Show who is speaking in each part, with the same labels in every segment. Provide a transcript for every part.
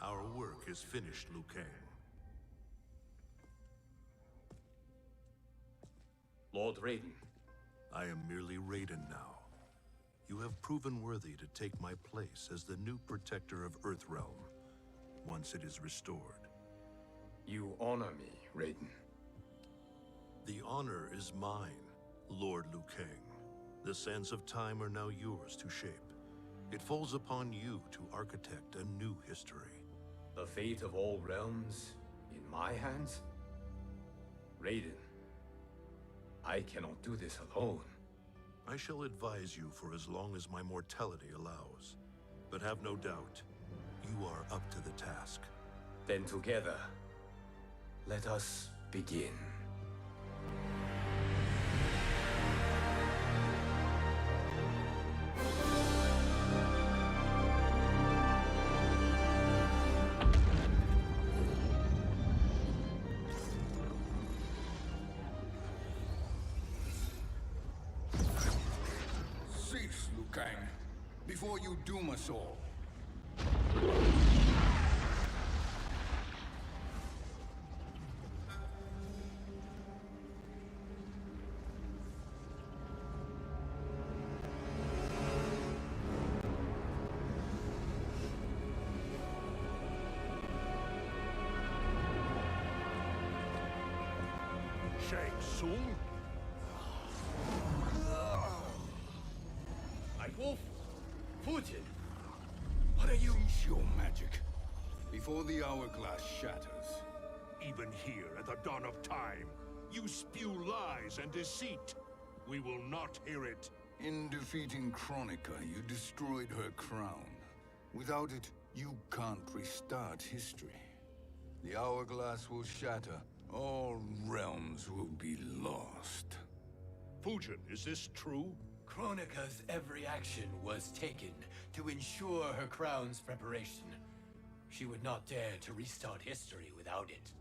Speaker 1: Our work is finished, Liu Kang.
Speaker 2: Lord Raiden.
Speaker 1: I am merely Raiden now. You have proven worthy to take my place as the new protector of Earthrealm, once it is restored.
Speaker 2: You honor me, Raiden.
Speaker 1: The honor is mine, Lord Liu Kang. The sands of time are now yours to shape. It falls upon you to architect a new history.
Speaker 2: The fate of all realms in my hands? Raiden, I cannot do this alone.
Speaker 1: I shall advise you for as long as my mortality allows. But have no doubt, you are up to the task.
Speaker 2: Then together, let us begin.
Speaker 3: Cease, Liu Kang, before you doom us all.
Speaker 1: Shang Tsung?
Speaker 2: Wolf, Fujin, what are you?
Speaker 3: Cease your magic, before the hourglass shatters.
Speaker 4: Even here at the dawn of time, you spew lies and deceit. We will not hear it.
Speaker 3: In defeating Kronika, you destroyed her crown. Without it, you can't restart history. The hourglass will shatter. All realms will be lost.
Speaker 4: Fujin, is this true?
Speaker 2: Kronika's every action was taken to ensure her crown's preparation. She would not dare to restart history without it.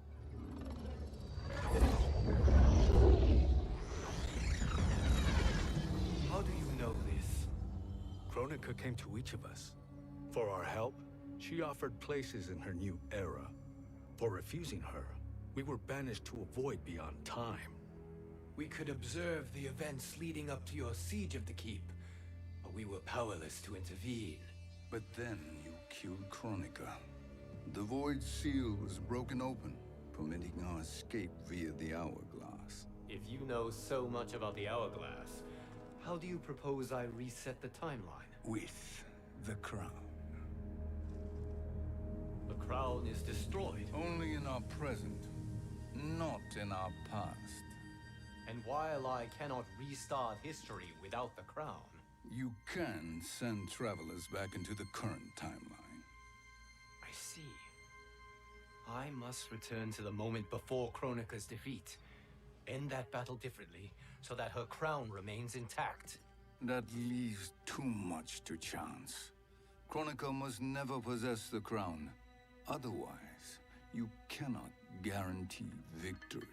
Speaker 2: How do you know this?
Speaker 5: Kronika came to each of us. For our help, she offered places in her new era. For refusing her, we were banished to a void beyond time.
Speaker 2: We could observe the events leading up to your siege of the keep, but we were powerless to intervene.
Speaker 3: But then you killed Kronika. The void seal was broken open, permitting our escape via the hourglass.
Speaker 2: If you know so much about the hourglass, how do you propose I reset the timeline?
Speaker 3: With the crown.
Speaker 2: The crown is destroyed.
Speaker 3: Only in our present, not in our past.
Speaker 2: And while I cannot restart history without the crown...
Speaker 3: You can send travelers back into the current timeline.
Speaker 2: I see. I must return to the moment before Kronika's defeat. End that battle differently, so that her crown remains intact.
Speaker 3: That leaves too much to chance. Kronika must never possess the crown. Otherwise, you cannot guarantee victory.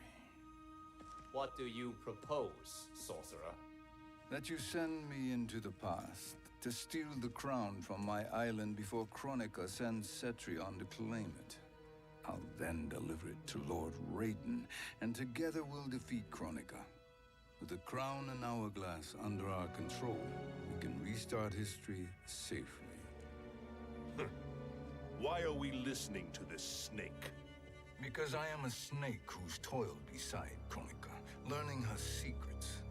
Speaker 2: What do you propose, sorcerer?
Speaker 3: That you send me into the past to steal the crown from my island before Kronika sends Cetrion to claim it. I'll then deliver it to Lord Raiden, and together we'll defeat Kronika. With the crown and hourglass under our control, we can restart history safely.
Speaker 4: Why are we listening to this snake?
Speaker 3: Because I am a snake who's toiled beside Kronika, learning her secrets.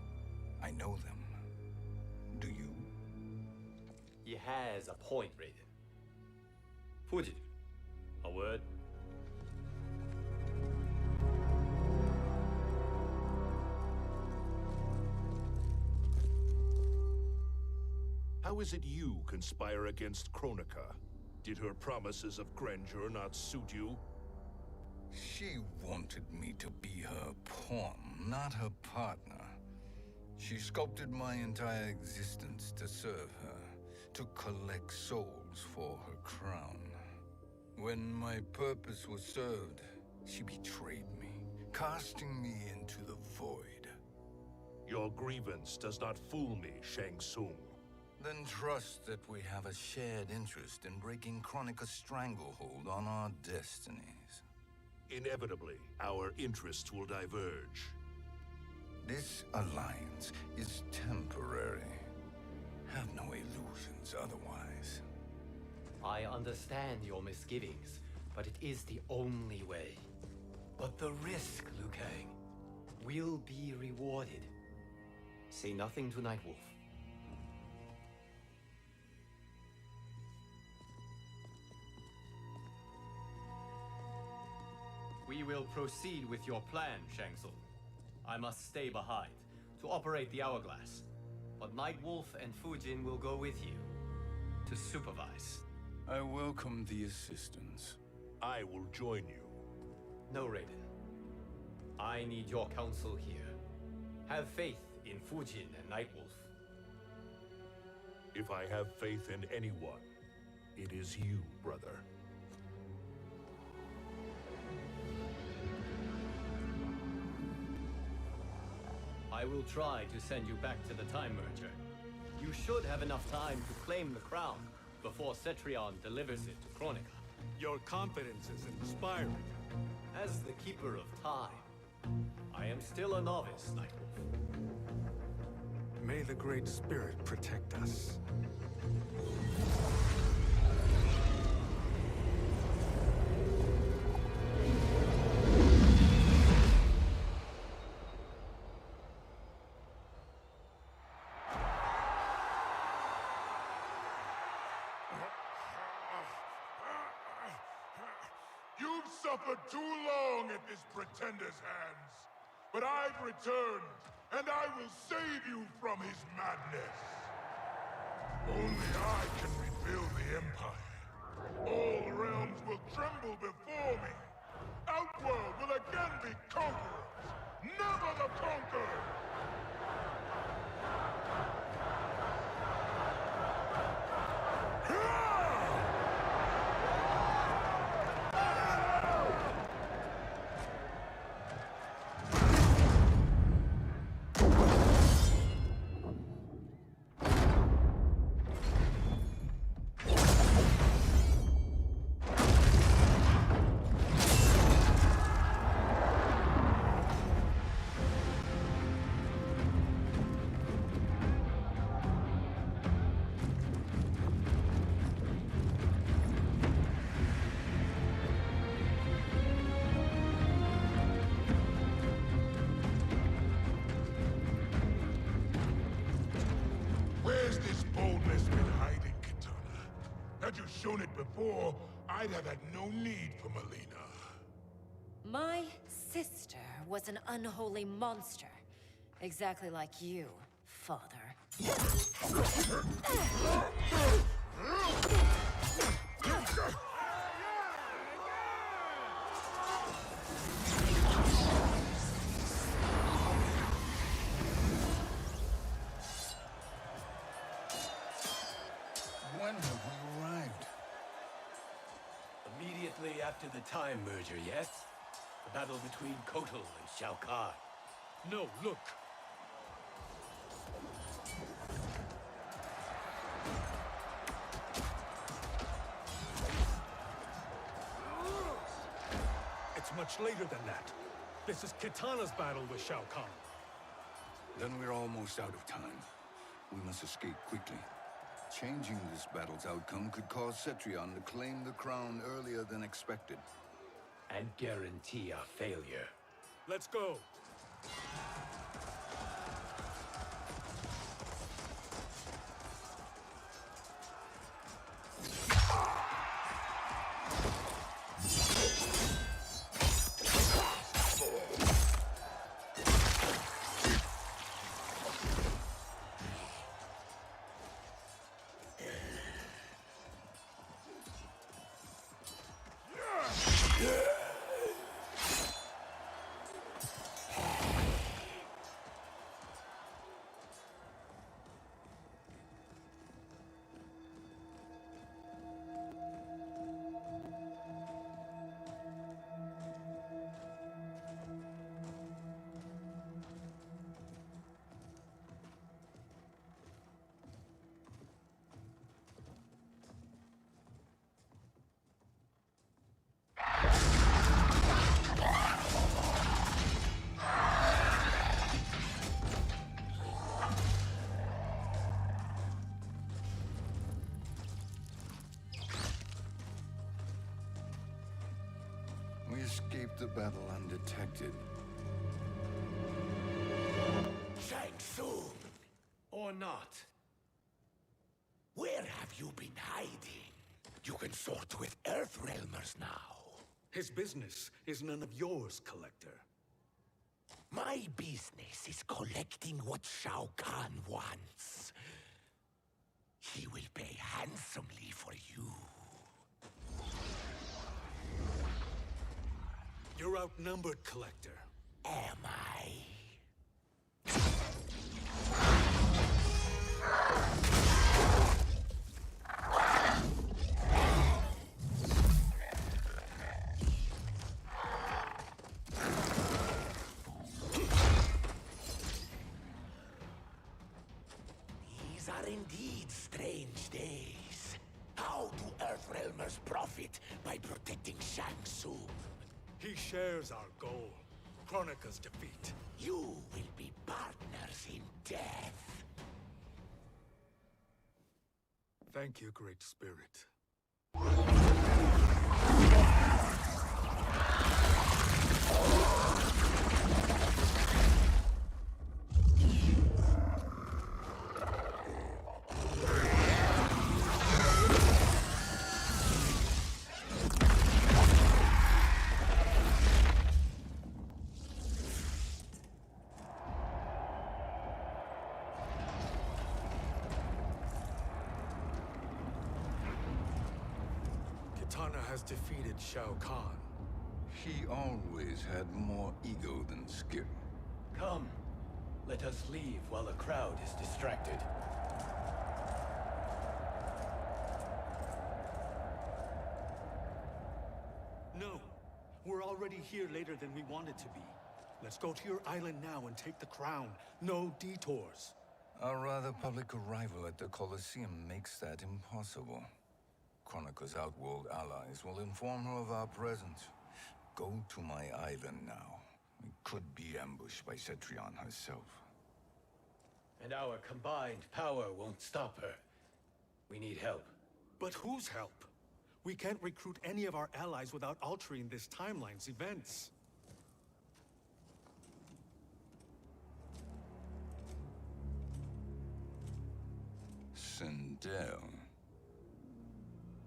Speaker 3: I know them. Do you?
Speaker 2: He has a point, Raiden. Fujin, a word?
Speaker 4: How is it you conspire against Kronika? Did her promises of grandeur not suit you?
Speaker 3: She wanted me to be her pawn, not her partner. She sculpted my entire existence to serve her, to collect souls for her crown. When my purpose was served, she betrayed me, casting me into the void.
Speaker 4: Your grievance does not fool me, Shang Tsung.
Speaker 3: Then trust that we have a shared interest in breaking Kronika's stranglehold on our destinies.
Speaker 4: Inevitably, our interests will diverge.
Speaker 3: This alliance is temporary. Have no illusions otherwise.
Speaker 2: I understand your misgivings, but it is the only way. But the risk, Liu Kang, will be rewarded. Say nothing to Nightwolf. We will proceed with your plan, Shang Tsung. I must stay behind to operate the hourglass. But Nightwolf and Fujin will go with you to supervise.
Speaker 3: I welcome the assistance.
Speaker 4: I will join you.
Speaker 2: No, Raiden. I need your counsel here. Have faith in Fujin and Nightwolf.
Speaker 4: If I have faith in anyone, it is you, brother.
Speaker 2: I will try to send you back to the Time Merger. You should have enough time to claim the crown before Cetrion delivers it to Kronика.
Speaker 5: Your confidence is inspiring.
Speaker 2: As the Keeper of Time, I am still a novice, Nightwolf.
Speaker 5: May the Great Spirit protect us.
Speaker 6: You've suffered too long at this pretender's hands. But I've returned, and I will save you from his madness. Only I can rebuild the Empire. All realms will tremble before me. Outworld will again be conquerors, never the conquered! Had you shown it before, I'd have had no need for Melina.
Speaker 7: My sister was an unholy monster. Exactly like you, father.
Speaker 3: When have we arrived?
Speaker 2: Immediately after the Time Merger, yes? The battle between Kotal and Shao Kahn.
Speaker 5: No, look. It's much later than that. This is Kitana's battle with Shao Kahn.
Speaker 3: Then we're almost out of time. We must escape quickly. Changing this battle's outcome could cause Cetrion to claim the crown earlier than expected.
Speaker 2: And guarantee our failure.
Speaker 5: Let's go.
Speaker 3: escaped the battle undetected.
Speaker 8: Shang Tsung!
Speaker 2: Or not.
Speaker 8: Where have you been hiding? You can sort with Earthrealmers now.
Speaker 5: His business is none of yours, Collector.
Speaker 8: My business is collecting what Shao Kahn wants. He will pay handsomely for you.
Speaker 5: You're outnumbered, Collector.
Speaker 8: Am I? These are indeed strange days. How do Earthrealmers profit by protecting Shang Tsung?
Speaker 5: He shares our goal, Kronika's defeat.
Speaker 8: You will be partners in death.
Speaker 5: Thank you, Great Spirit. Has defeated Shao Kahn.
Speaker 3: He always had more ego than skill.
Speaker 2: Come, let us leave while the crowd is distracted.
Speaker 5: No, we're already here later than we wanted to be. Let's go to your island now and take the crown. No detours.
Speaker 3: Our rather public arrival at the Colosseum makes that impossible. Kronika's outworld allies will inform her of our presence. Go to my island now. We could be ambushed by Cetrion herself.
Speaker 2: And our combined power won't stop her. We need help.
Speaker 5: But whose help? We can't recruit any of our allies without altering this timeline's events.
Speaker 3: Sindel,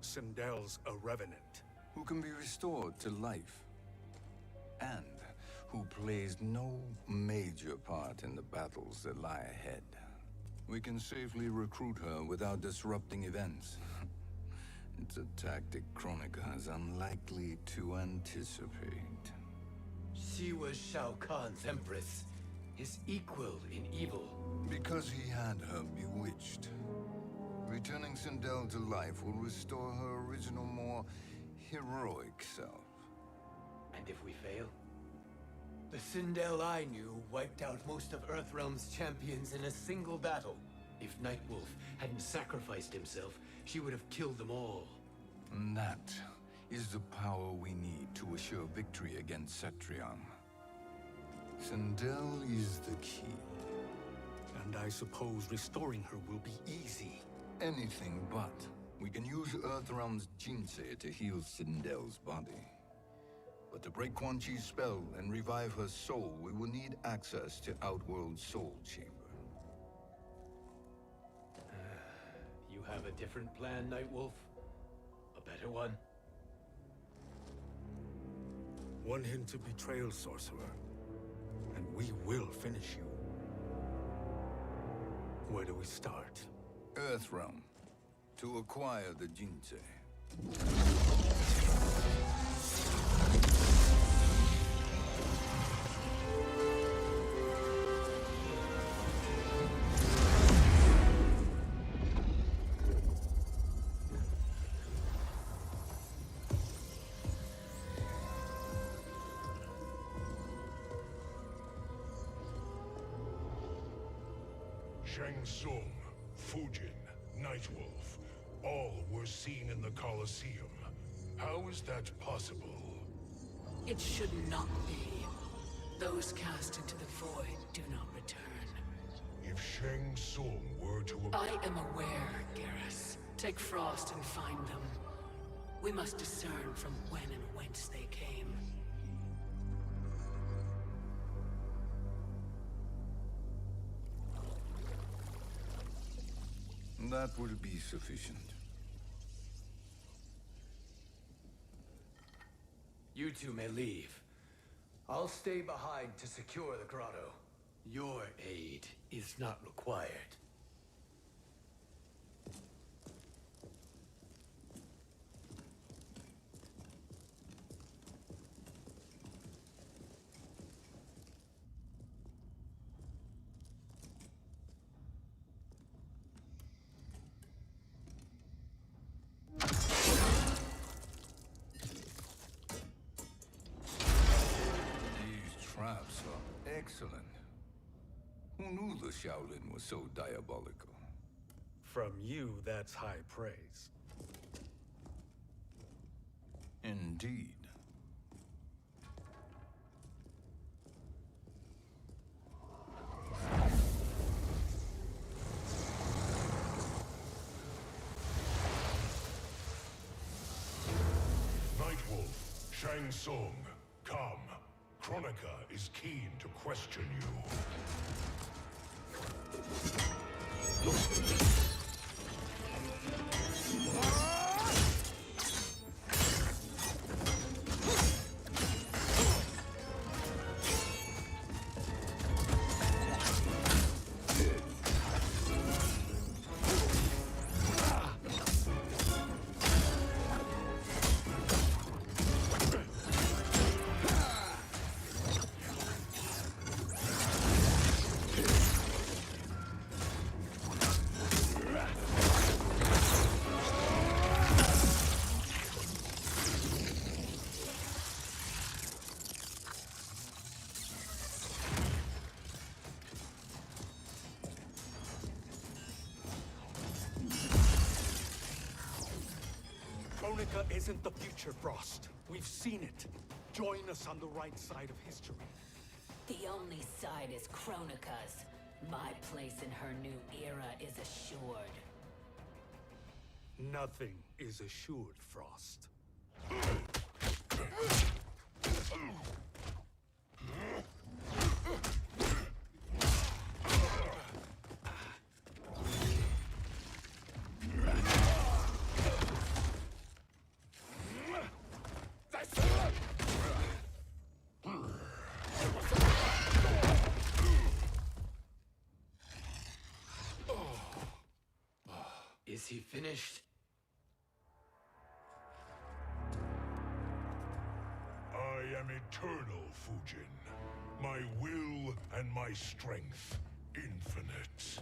Speaker 5: Sindel's a revenant.
Speaker 3: who can be restored to life, and who plays no major part in the battles that lie ahead. We can safely recruit her without disrupting events. It's a tactic Kronika is unlikely to anticipate.
Speaker 2: She was Shao Kahn's empress, his equal in evil.
Speaker 3: Because he had her bewitched. Returning Sindel to life will restore her original, more heroic self.
Speaker 2: And if we fail? The Sindel I knew wiped out most of Earthrealm's champions in a single battle. If Nightwolf hadn't sacrificed himself, she would have killed them all.
Speaker 3: And that is the power we need to assure victory against Cetrion. Sindel is the key.
Speaker 5: And I suppose restoring her will be easy.
Speaker 3: Anything but. We can use Earthrealm's Jinsei to heal Sindel's body. But to break Quan Chi's spell and revive her soul, we will need access to Outworld's Soul Chamber.
Speaker 2: You have a different plan, Nightwolf? A better one?
Speaker 5: One hint of betrayal, Sorcerer, and we will finish you. Where do we start?
Speaker 3: Earthrealm. To acquire the Jinsei.
Speaker 6: Shang Tsung, Fujin, Nightwolf, all were seen in the Colosseum. How is that possible?
Speaker 9: It should not be. Those cast into the void do not return.
Speaker 6: If Shang Tsung were to...
Speaker 9: I am aware, Garrus. Take Frost and find them. We must discern from when and whence they came.
Speaker 3: That will be sufficient.
Speaker 2: You two may leave. I'll stay behind to secure the grotto. Your aid is not required.
Speaker 3: Traps are excellent. Who knew the Shaolin was so diabolical?
Speaker 5: From you, that's high praise.
Speaker 3: Indeed.
Speaker 6: Night Wolf, Shang Tsung, come. Kronика is keen to question you.
Speaker 5: Kronика isn't the future, Frost. We've seen it. Join us on the right side of history.
Speaker 9: The only side is Kronika's. My place in her new era is assured.
Speaker 5: Nothing is assured, Frost.
Speaker 2: Is he finished?
Speaker 6: I am eternal, Fujin. My will and my strength, infinite.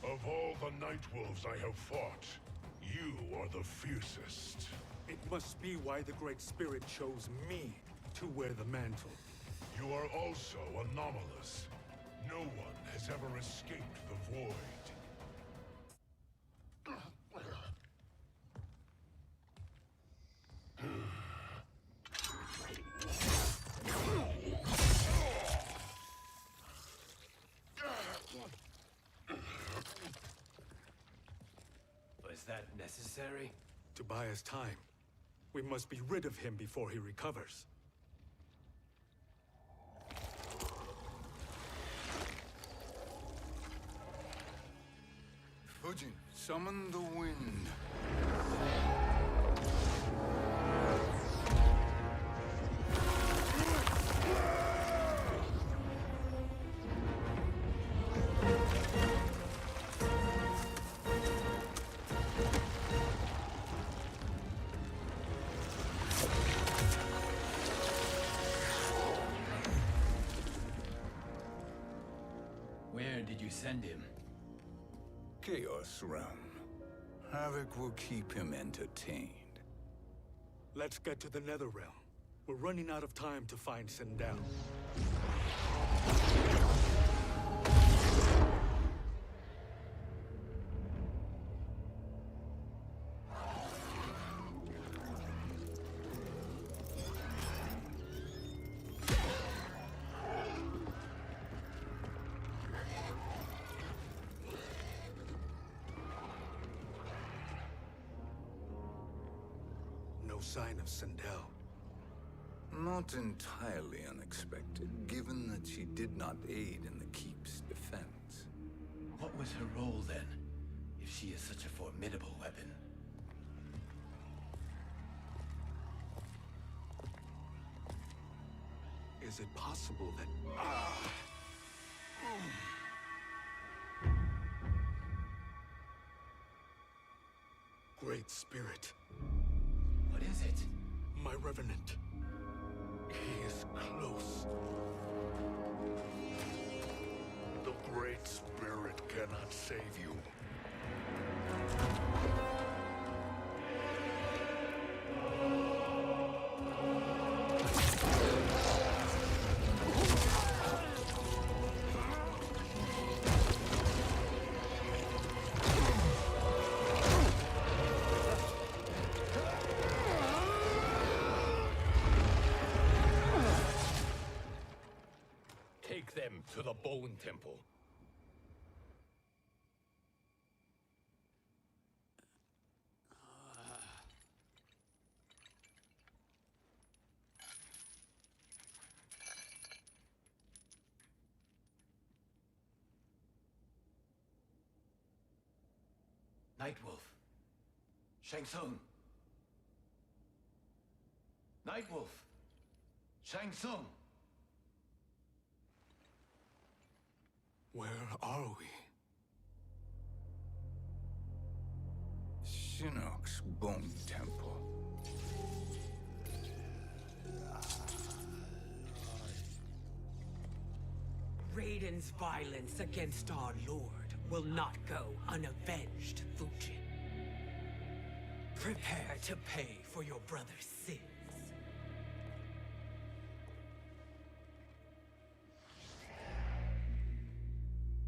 Speaker 6: Of all the Night Wolves I have fought, you are the fiercest.
Speaker 5: It must be why the Great Spirit chose me to wear the mantle.
Speaker 6: You are also anomalous. No one has ever escaped the void.
Speaker 2: Was that necessary?
Speaker 5: To buy us time. We must be rid of him before he recovers.
Speaker 3: Fujin, summon the wind.
Speaker 10: Where did you send him?
Speaker 3: Chaos Realm. Havoc will keep him entertained.
Speaker 5: Let's get to the Netherrealm. We're running out of time to find Sindel. No sign of Sindel.
Speaker 3: Not entirely unexpected, given that she did not aid in the Keep's defense.
Speaker 10: What was her role then, if she is such a formidable weapon?
Speaker 5: Is it possible that... Great Spirit.
Speaker 10: What is it?
Speaker 5: My Revenant. He is close.
Speaker 4: The Great Spirit cannot save you.
Speaker 2: Take them to the Bone Temple.
Speaker 10: Nightwolf. Shang Tsung. Nightwolf. Shang Tsung.
Speaker 5: Where are we?
Speaker 3: Shinnok's Bone Temple.
Speaker 11: Raiden's violence against our lord will not go unavenged, Fujin. Prepare to pay for your brother's sins.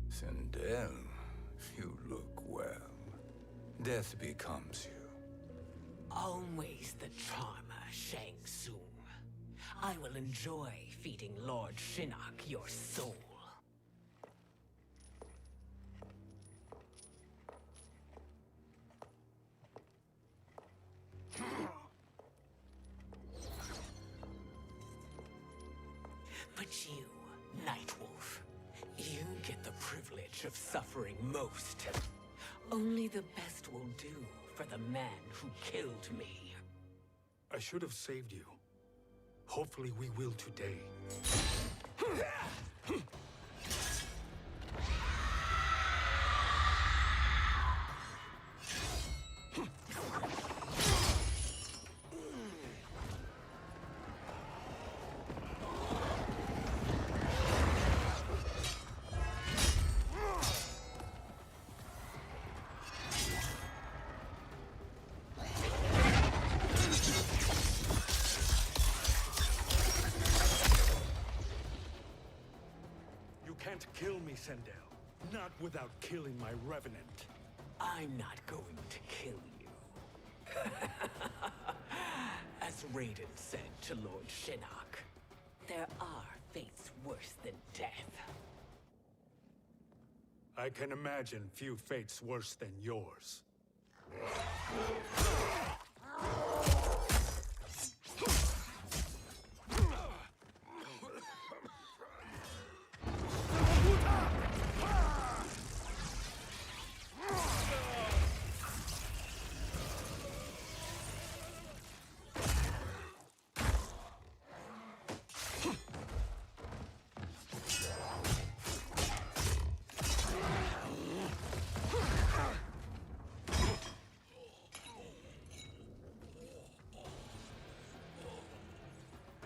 Speaker 3: Sindel, you look well. Death becomes you.
Speaker 11: Always the charmer, Shang Tsung. I will enjoy feeding Lord Shinnok your soul. But you, Nightwolf, you get the privilege of suffering most. Only the best will do for the man who killed me.
Speaker 5: I should have saved you. Hopefully we will today. You can't kill me, Sindel. Not without killing my Revenant.
Speaker 11: I'm not going to kill you. As Raiden said to Lord Shinnok, there are fates worse than death.
Speaker 5: I can imagine few fates worse than yours.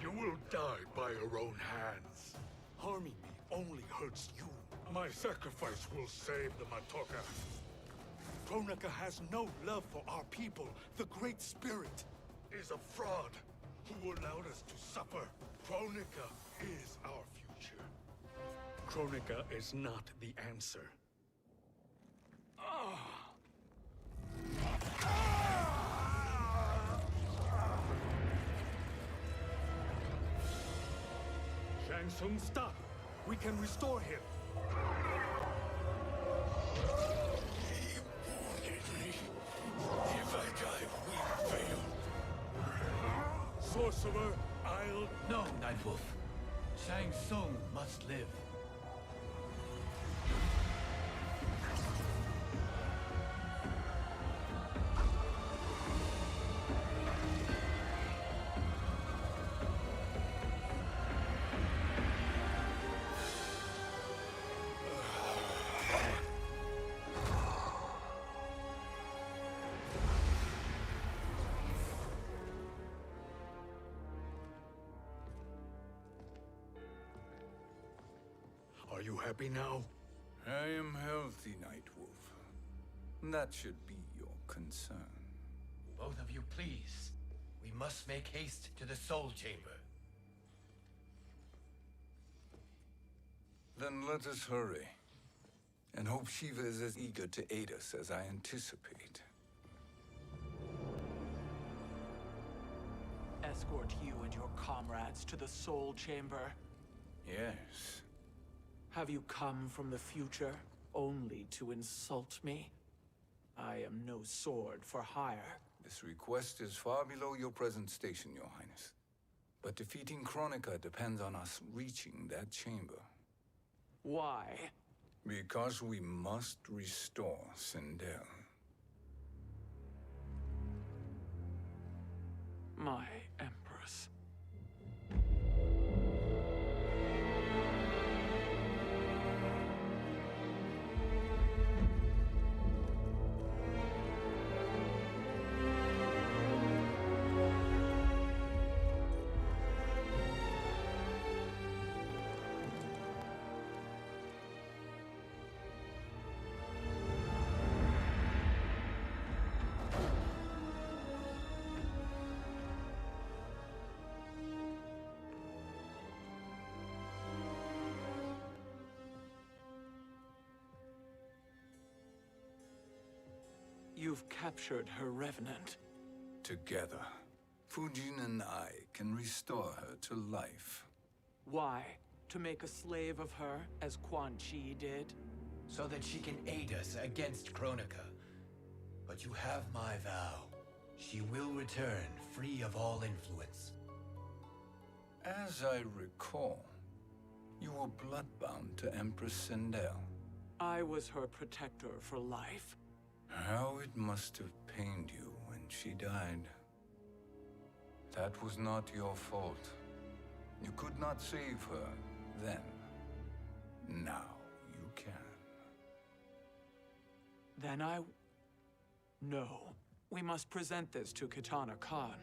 Speaker 5: You will die by your own hands. Harming me only hurts you. My sacrifice will save the Matoka. Kronika has no love for our people. The Great Spirit is a fraud who allowed us to suffer. Kronika is our future. Kronika is not the answer. Shang Tsung, stop! We can restore him.
Speaker 6: He wounded me. If I die, we fail.
Speaker 5: Sorcerer, I'll...
Speaker 10: No, Nightwolf. Shang Tsung must live.
Speaker 5: Are you happy now?
Speaker 3: I am healthy, Nightwolf. That should be your concern.
Speaker 10: Both of you, please. We must make haste to the Soul Chamber.
Speaker 3: Then let us hurry. And hope Shiva is as eager to aid us as I anticipate.
Speaker 12: Escort you and your comrades to the Soul Chamber.
Speaker 3: Yes.
Speaker 12: Have you come from the future only to insult me? I am no sword for hire.
Speaker 3: This request is far below your present station, Your Highness. But defeating Kronika depends on us reaching that chamber.
Speaker 12: Why?
Speaker 3: Because we must restore Sindel.
Speaker 12: My Empress. You've captured her revenant.
Speaker 3: Together, Fujin and I can restore her to life.
Speaker 12: Why? To make a slave of her, as Quan Chi did?
Speaker 10: So that she can aid us against Kronika. But you have my vow. She will return free of all influence.
Speaker 3: As I recall, you were bloodbound to Empress Sindel.
Speaker 12: I was her protector for life.
Speaker 3: How it must have pained you when she died. That was not your fault. You could not save her then. Now you can.
Speaker 12: Then No. We must present this to Kitana Khan.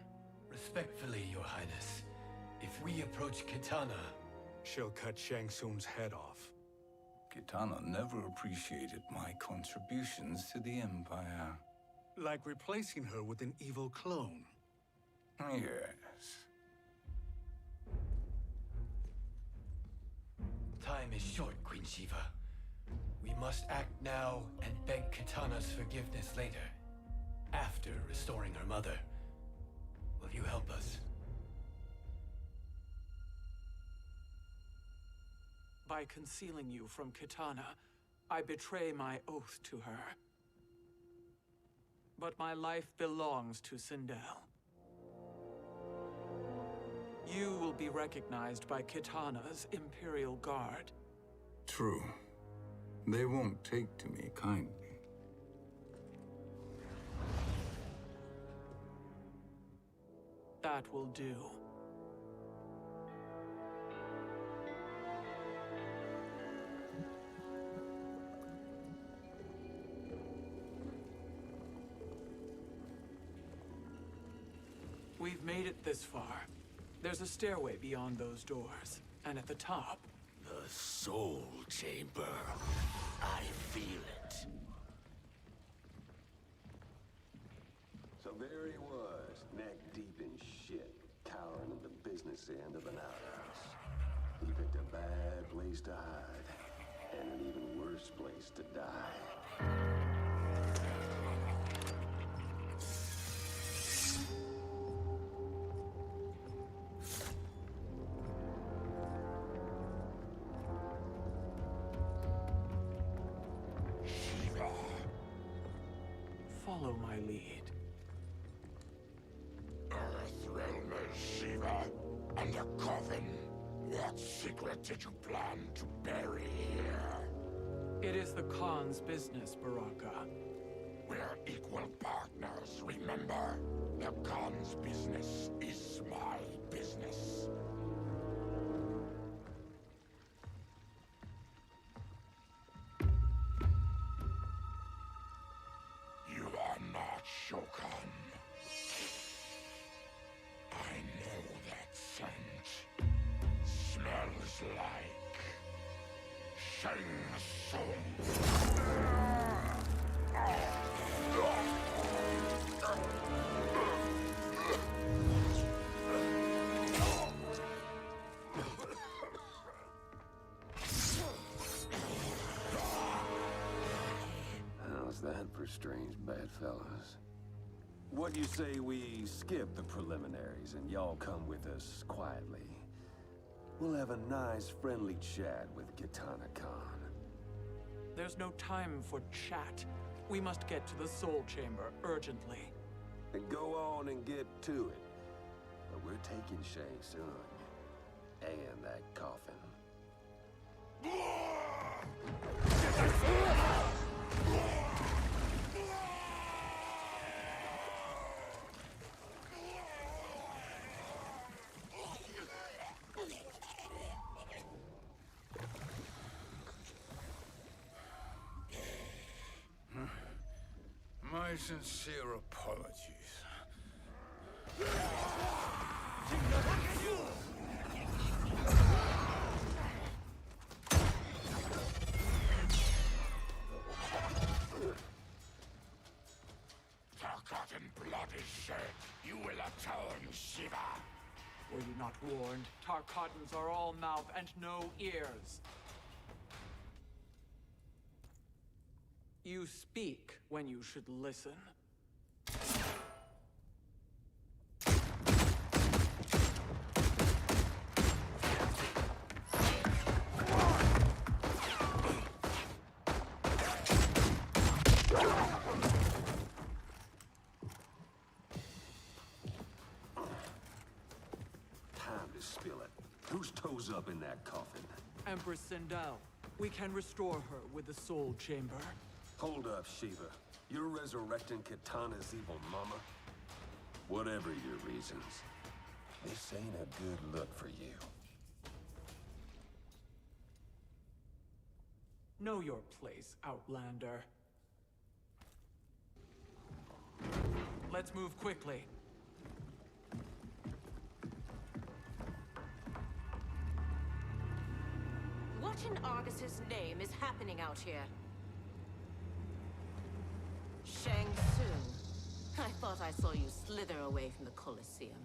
Speaker 10: Respectfully, Your Highness, if we approach Kitana...
Speaker 5: She'll cut Shang Tsung's head off.
Speaker 3: Kitana never appreciated my contributions to the Empire.
Speaker 5: Like replacing her with an evil clone.
Speaker 3: Yes.
Speaker 10: Time is short, Queen Shiva. We must act now and beg Kitana's forgiveness later. After restoring her mother. Will you help us?
Speaker 12: By concealing you from Kitana, I betray my oath to her. But my life belongs to Sindel. You will be recognized by Kitana's Imperial Guard.
Speaker 3: True. They won't take to me kindly.
Speaker 12: That will do. We've made it this far. There's a stairway beyond those doors, and at the top...
Speaker 4: The
Speaker 8: soul chamber. I feel it.
Speaker 13: So there he was, neck deep in shit, cowering at the business end of an outhouse. He picked a bad place to hide, and an even worse place to die.
Speaker 12: Follow my lead.
Speaker 8: Earthrealmer Shiva and a coffin. What secret did you plan to bury here?
Speaker 12: It is the Khan's business, Baraka.
Speaker 8: We're equal partners, remember? The Khan's business is my business. You are not Shokan. I know that scent. Smells like Shang Tsung.
Speaker 13: How's that for strange bedfellows? What do you say we skip the preliminaries and y'all come with us quietly? We'll have a nice, friendly chat with Kitana Khan.
Speaker 12: There's no time for chat. We must get to the Soul Chamber urgently.
Speaker 13: Then go on and get to it. But we're taking Shang Tsung. And that coffin.
Speaker 3: My sincere apologies.
Speaker 8: Forgotten blood is shed. You will atone, Shiva.
Speaker 12: Were you not warned? Tarkatans are all mouth and no ears. You speak when you should listen.
Speaker 13: Time to spill it. Whose toes up in that coffin?
Speaker 12: Empress Sindel. We can restore her with the Soul Chamber.
Speaker 13: Hold up, Shiva. You're resurrecting Kitana's evil mama? Whatever your reasons, this ain't a good look for you.
Speaker 12: Know your place, Outlander. Let's move quickly.
Speaker 7: What in Argus's name is happening out here? Shang Tsung. I thought I saw you slither away from the Colosseum.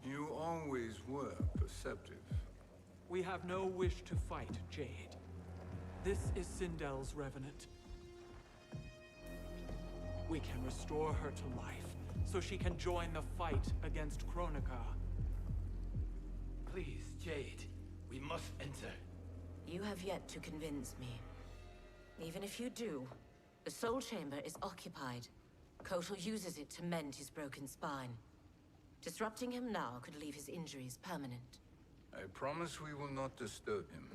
Speaker 3: You always were perceptive.
Speaker 12: We have no wish to fight, Jade. This is Sindel's revenant. We can restore her to life, so she can join the fight against Kronика.
Speaker 10: Please, Jade, we must enter.
Speaker 7: You have yet to convince me. Even if you do, the Soul Chamber is occupied. Kotal uses it to mend his broken spine. Disrupting him now could leave his injuries permanent.
Speaker 3: I promise we will not disturb him.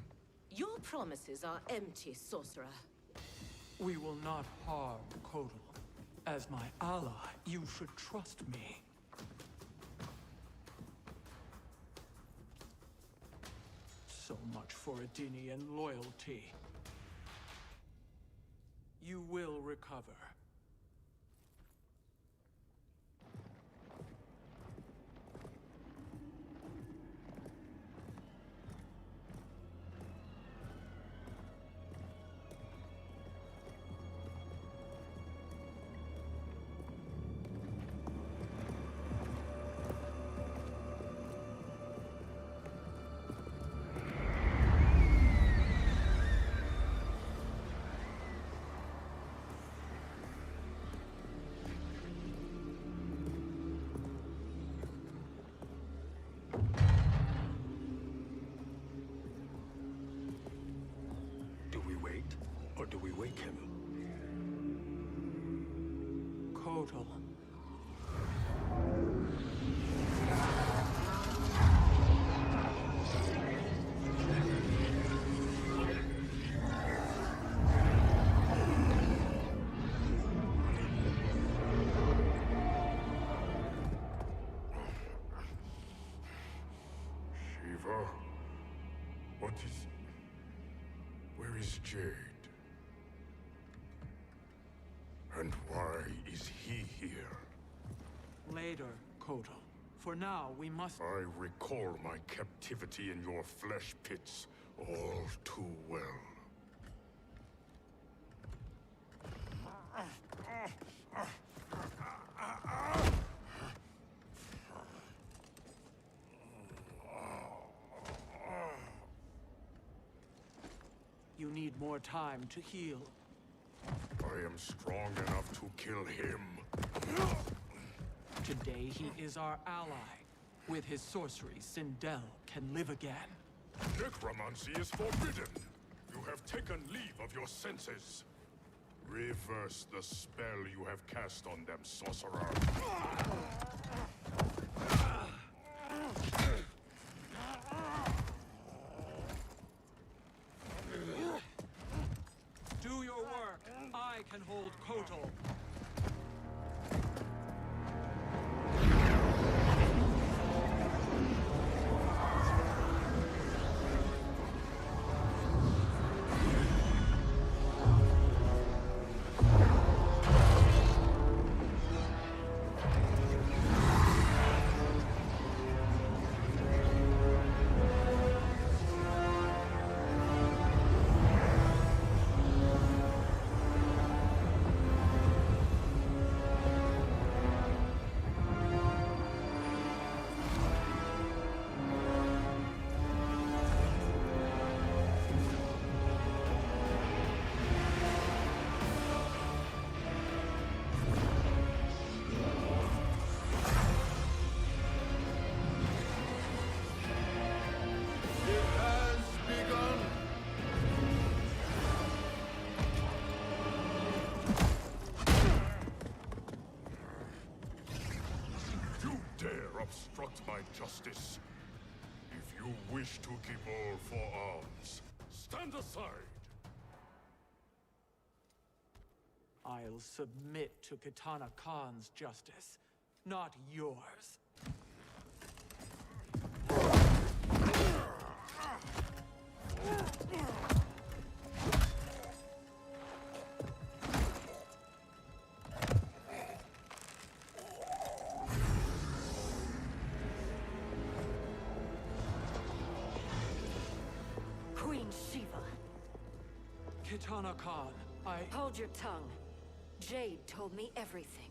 Speaker 7: Your promises are empty, sorcerer.
Speaker 12: We will not harm Kotal. As my ally, you should trust me. So much for Adenian loyalty. You will recover.
Speaker 5: wait, or do we wake him?
Speaker 12: Kotal.
Speaker 6: Shiva? What is... Where is Jade? And why is he here?
Speaker 12: Later, Kotal. For now, we must...
Speaker 6: I recall my captivity in your flesh pits all too well.
Speaker 12: You need more time to heal.
Speaker 6: I am strong enough to kill him.
Speaker 12: Today, he is our ally. With his sorcery, Sindel can live again.
Speaker 6: Necromancy is forbidden. You have taken leave of your senses. Reverse the spell you have cast on them, sorcerer.
Speaker 12: Do your work. I can hold Kotal.
Speaker 6: Obstruct my justice. If you wish to keep all four arms, stand aside.
Speaker 12: I'll submit to Kitana Khan's justice, not yours.
Speaker 14: Queen Shiva.
Speaker 12: Kitana Khan,
Speaker 14: Hold your tongue. Jade told me everything.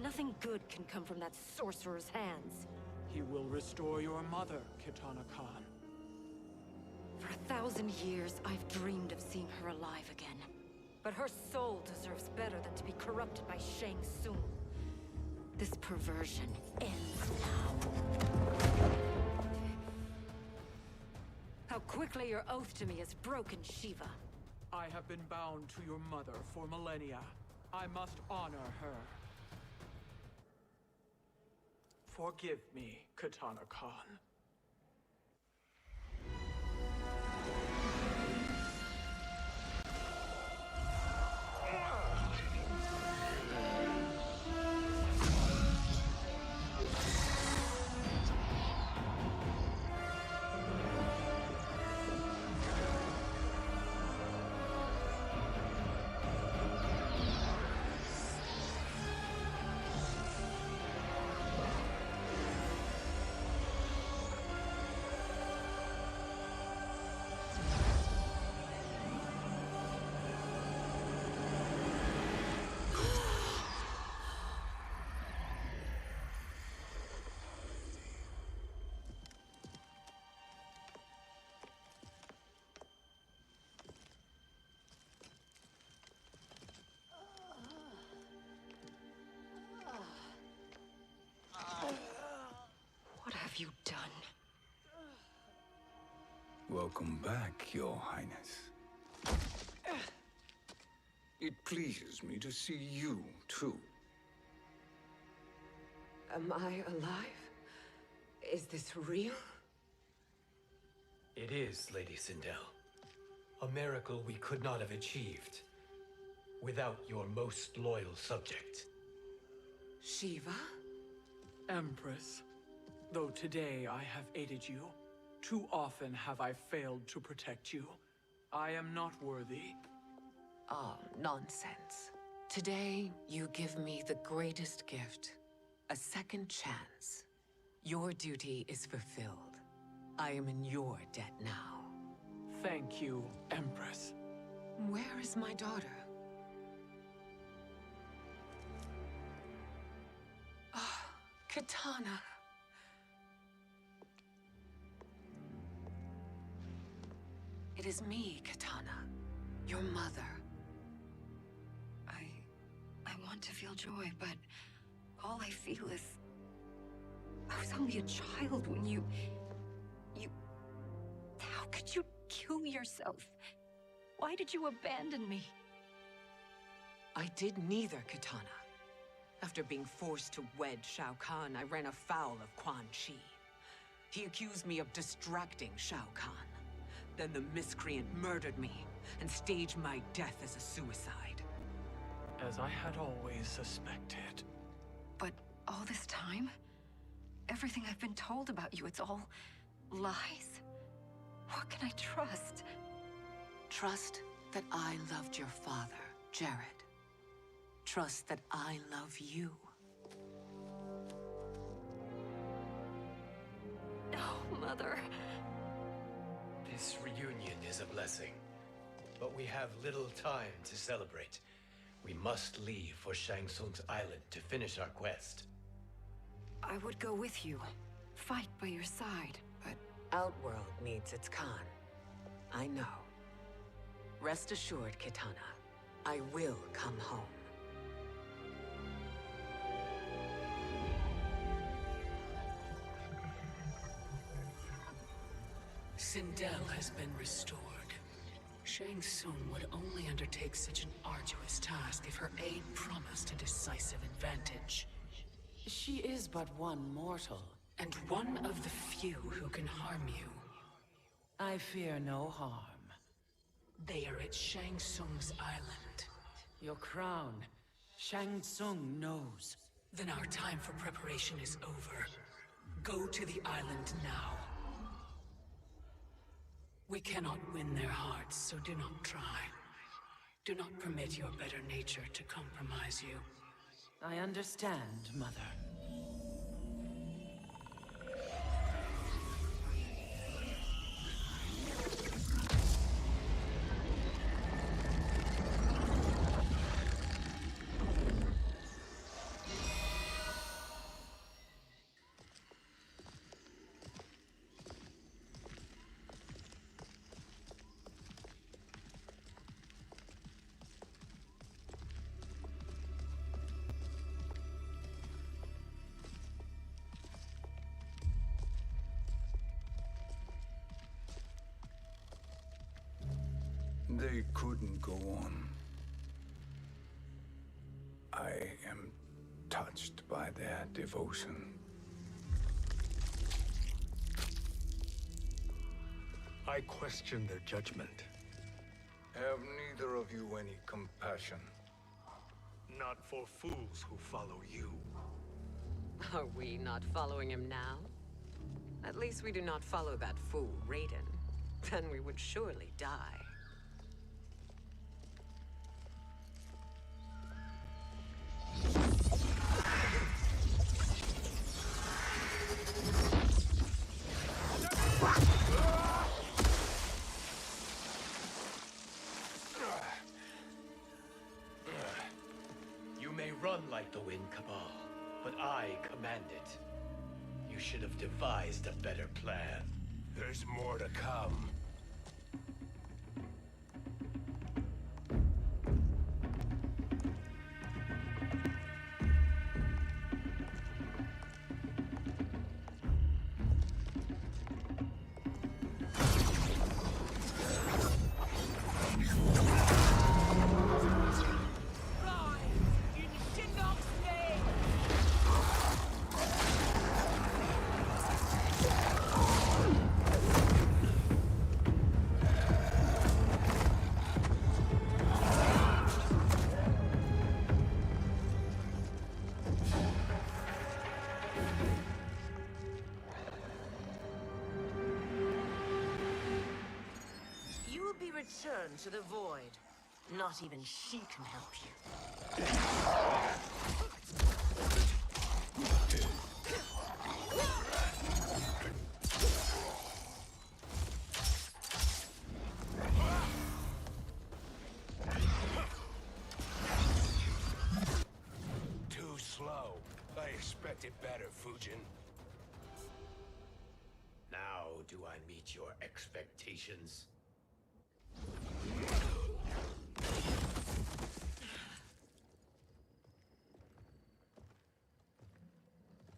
Speaker 14: Nothing good can come from that sorcerer's hands.
Speaker 12: He will restore your mother, Kitana Khan.
Speaker 14: For 1,000 years, I've dreamed of seeing her alive again. But her soul deserves better than to be corrupted by Shang Tsung. This perversion ends now. How quickly your oath to me has broken, Shiva.
Speaker 12: I have been bound to your mother for millennia. I must honor her. Forgive me, Kitana Khan.
Speaker 3: Welcome back, Your Highness. It pleases me to see you, too.
Speaker 11: Am I alive? Is this real?
Speaker 10: It is, Lady Sindel. A miracle we could not have achieved without your most loyal subject.
Speaker 11: Shiva?
Speaker 12: Empress, though today I have aided you, too often have I failed to protect you. I am not worthy.
Speaker 11: Oh, nonsense. Today, you give me the greatest gift. A second chance. Your duty is fulfilled. I am in your debt now.
Speaker 12: Thank you, Empress.
Speaker 11: Where is my daughter? Ah, Katana. It is me, Katana. Your mother.
Speaker 14: I want to feel joy, but all I feel is... I was only a child when you... How could you kill yourself? Why did you abandon me?
Speaker 11: I did neither, Katana. After being forced to wed Shao Kahn, I ran afoul of Quan Chi. He accused me of distracting Shao Kahn. Then the miscreant murdered me and staged my death as a suicide.
Speaker 12: As I had always suspected.
Speaker 14: But all this time? Everything I've been told about you, it's all lies? What can I trust?
Speaker 11: Trust that I loved your father, Jared. Trust that I love you.
Speaker 14: Oh, Mother.
Speaker 10: This reunion is a blessing, but we have little time to celebrate. We must leave for Shang Tsung's island to finish our quest.
Speaker 14: I would go with you, fight by your side, but...
Speaker 11: Outworld needs its Khan. I know. Rest assured, Katana, I will come home.
Speaker 9: Sindel has been restored. Shang Tsung would only undertake such an arduous task if her aid promised a decisive advantage. She is but one mortal, and one of the few who can harm you. I fear no harm. They are at Shang Tsung's island. Your crown. Shang Tsung knows. Then our time for preparation is over. Go to the island now. We cannot win their hearts, so do not try. Do not permit your better nature to compromise you. I understand, Mother.
Speaker 3: They couldn't go on. I am touched by their devotion.
Speaker 5: I question their judgment.
Speaker 3: Have neither of you any compassion?
Speaker 5: Not for fools who follow you.
Speaker 11: Are we not following him now? At least we do not follow that fool, Reyden. Then we would surely die.
Speaker 10: You may run like the wind, Cabal, but I command it. You should have devised a better plan.
Speaker 4: There's more to come.
Speaker 7: return to the void. Not even she can help you.
Speaker 8: Too slow. I expected better, Fujin.
Speaker 10: Now do I meet your expectations?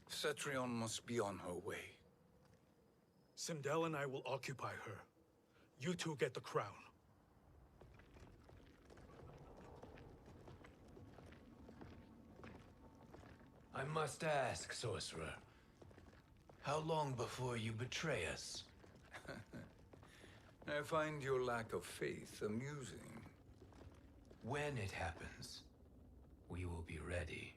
Speaker 3: Cetrion must be on her way.
Speaker 5: Sindel and I will occupy her. You two get the crown.
Speaker 10: I must ask, sorcerer. How long before you betray us?
Speaker 3: I find your lack of faith amusing.
Speaker 10: When it happens, we will be ready.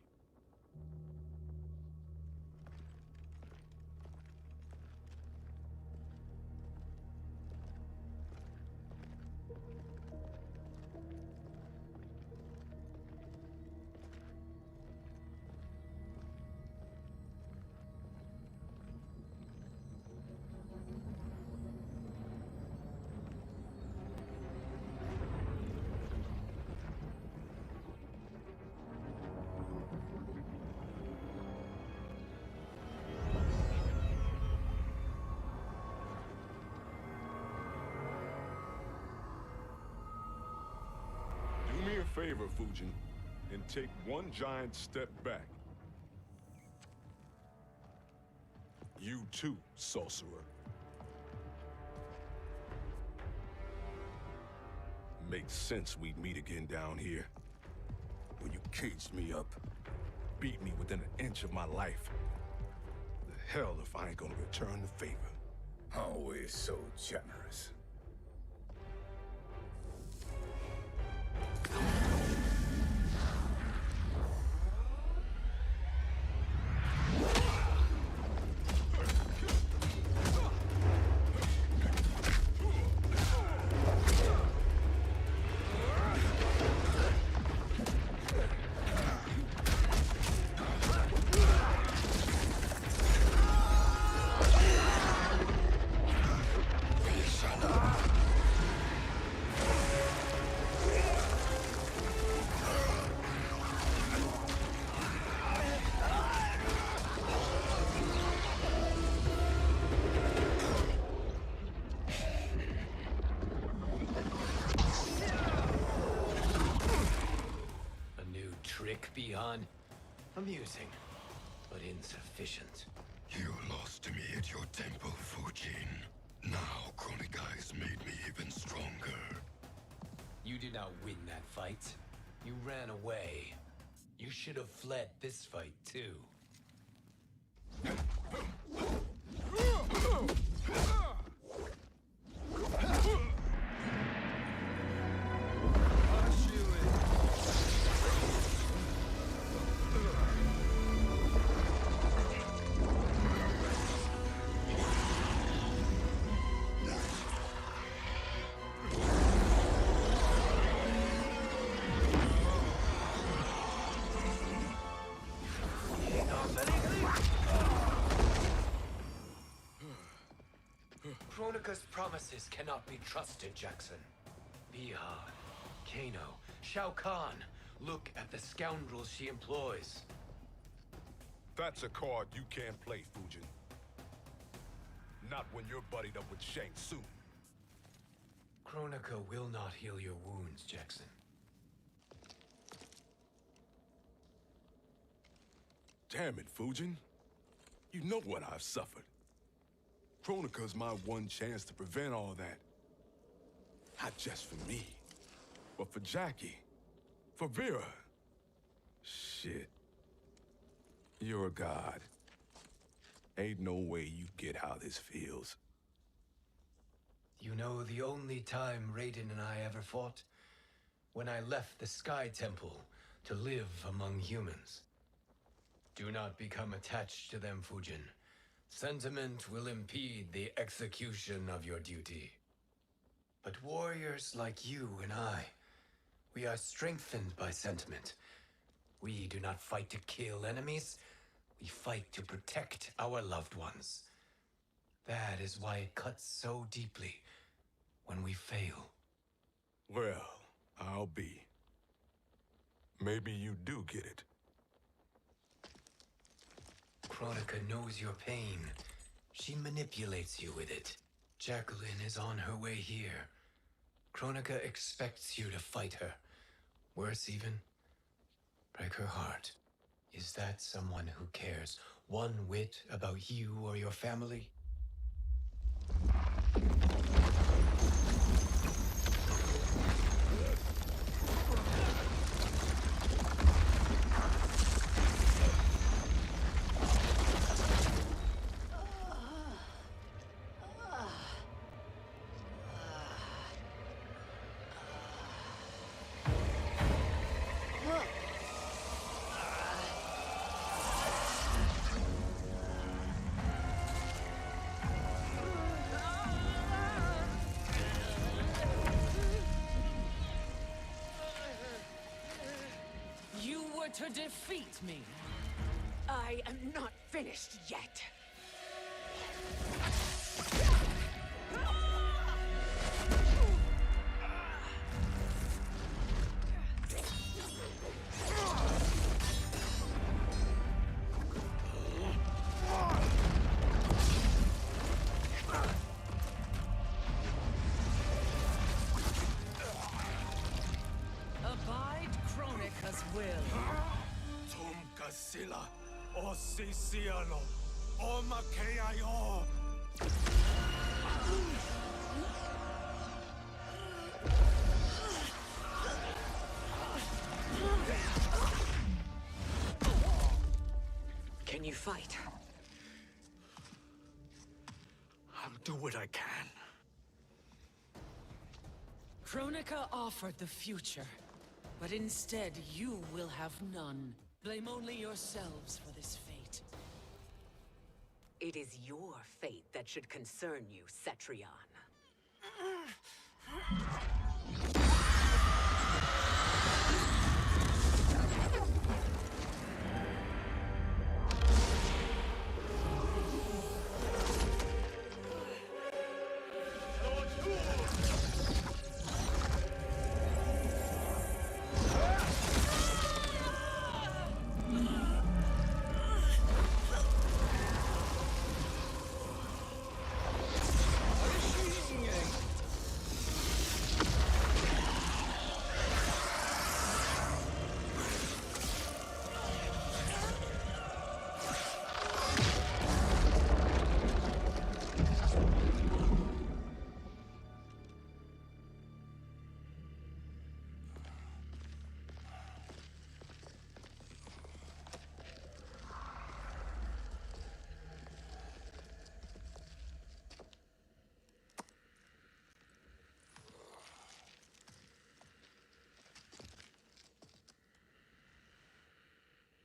Speaker 6: Do me a favor, Fujin, and take one giant step back. You too, sorcerer. Makes sense we'd meet again down here. When you caged me up, beat me within an inch of my life. The hell if I ain't gonna return the favor.
Speaker 3: Always so generous.
Speaker 10: Beyond amusing, but insufficient.
Speaker 15: You lost to me at your temple, Fujin. Now Kronика has made me even stronger.
Speaker 10: You did not win that fight. You ran away. You should have fled this fight, too. Kronika's promises cannot be trusted, Jackson. Bihan, Kano, Shao Kahn. Look at the scoundrels she employs.
Speaker 6: That's a card you can't play, Fujin. Not when you're buddied up with Shang Tsung.
Speaker 10: Kronika will not heal your wounds, Jackson.
Speaker 6: Damn it, Fujin. You know what I've suffered. Kronika's my one chance to prevent all that. Not just for me, but for Jackie, for Vera. Shit. You're a god. Ain't no way you get how this feels.
Speaker 10: You know the only time Reyden and I ever fought? When I left the Sky Temple to live among humans. Do not become attached to them, Fujin. Sentiment will impede the execution of your duty. But warriors like you and I, we are strengthened by sentiment. We do not fight to kill enemies. We fight to protect our loved ones. That is why it cuts so deeply when we fail.
Speaker 6: Well, I'll be. Maybe you do get it.
Speaker 10: Kronika knows your pain. She manipulates you with it. Jacqueline is on her way here. Kronika expects you to fight her. Worse even, break her heart. Is that someone who cares one whit about you or your family?
Speaker 9: To defeat me.
Speaker 11: I am not finished yet.
Speaker 9: Abide Kronika's will.
Speaker 5: Sila, o Siciano, o Makeayo.
Speaker 11: Can you fight?
Speaker 5: I'll do what I can.
Speaker 9: Kronika offered the future, but instead you will have none. Blame only yourselves for this fate.
Speaker 11: It is your fate that should concern you, Cetrion.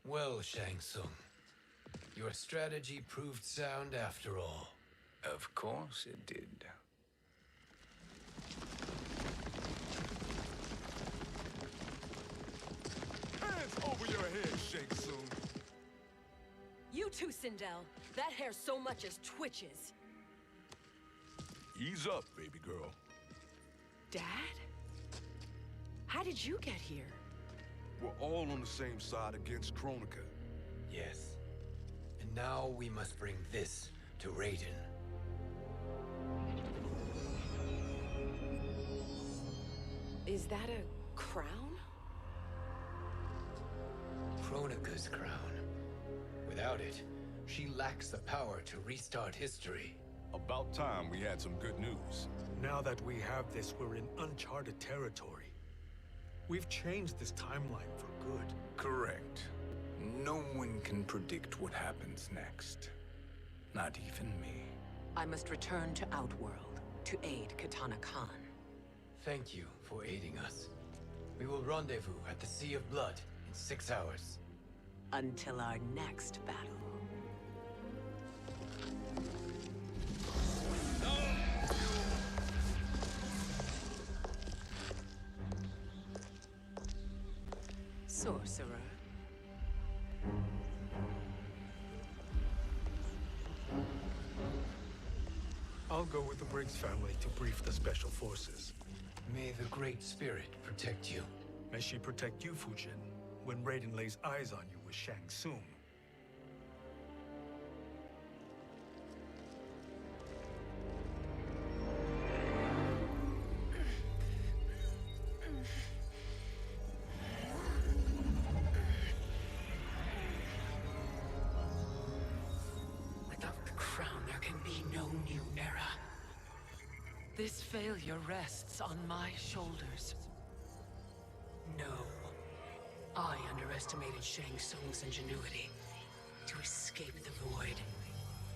Speaker 10: Well, Shang Tsung, your strategy proved sound after all.
Speaker 3: Of course it did.
Speaker 6: Hands over your head, Shang Tsung.
Speaker 14: You too, Sindel. That hair so much as twitches.
Speaker 6: Ease up, baby girl.
Speaker 14: Dad? How did you get here?
Speaker 6: We're all on the same side against Kronika.
Speaker 10: Yes. And now we must bring this to Rayden.
Speaker 14: Is that a crown?
Speaker 10: Kronika's crown. Without it, she lacks the power to restart history.
Speaker 6: About time we had some good news.
Speaker 5: Now that we have this, we're in uncharted territory. We've changed this timeline for good.
Speaker 3: Correct. No one can predict what happens next. Not even me.
Speaker 11: I must return to Outworld to aid Kitana Khan.
Speaker 10: Thank you for aiding us. We will rendezvous at the Sea of Blood in 6 hours.
Speaker 11: Until our next battle.
Speaker 9: sorcerer.
Speaker 5: I'll go with the Briggs family to brief the special forces.
Speaker 10: May the Great Spirit protect you.
Speaker 5: May she protect you, Fujin, when Raiden lays eyes on you with Shang Tsung.
Speaker 9: Without the crown, there can be no new era. This failure rests on my shoulders. No. I underestimated Shang Tsung's ingenuity. To escape the void.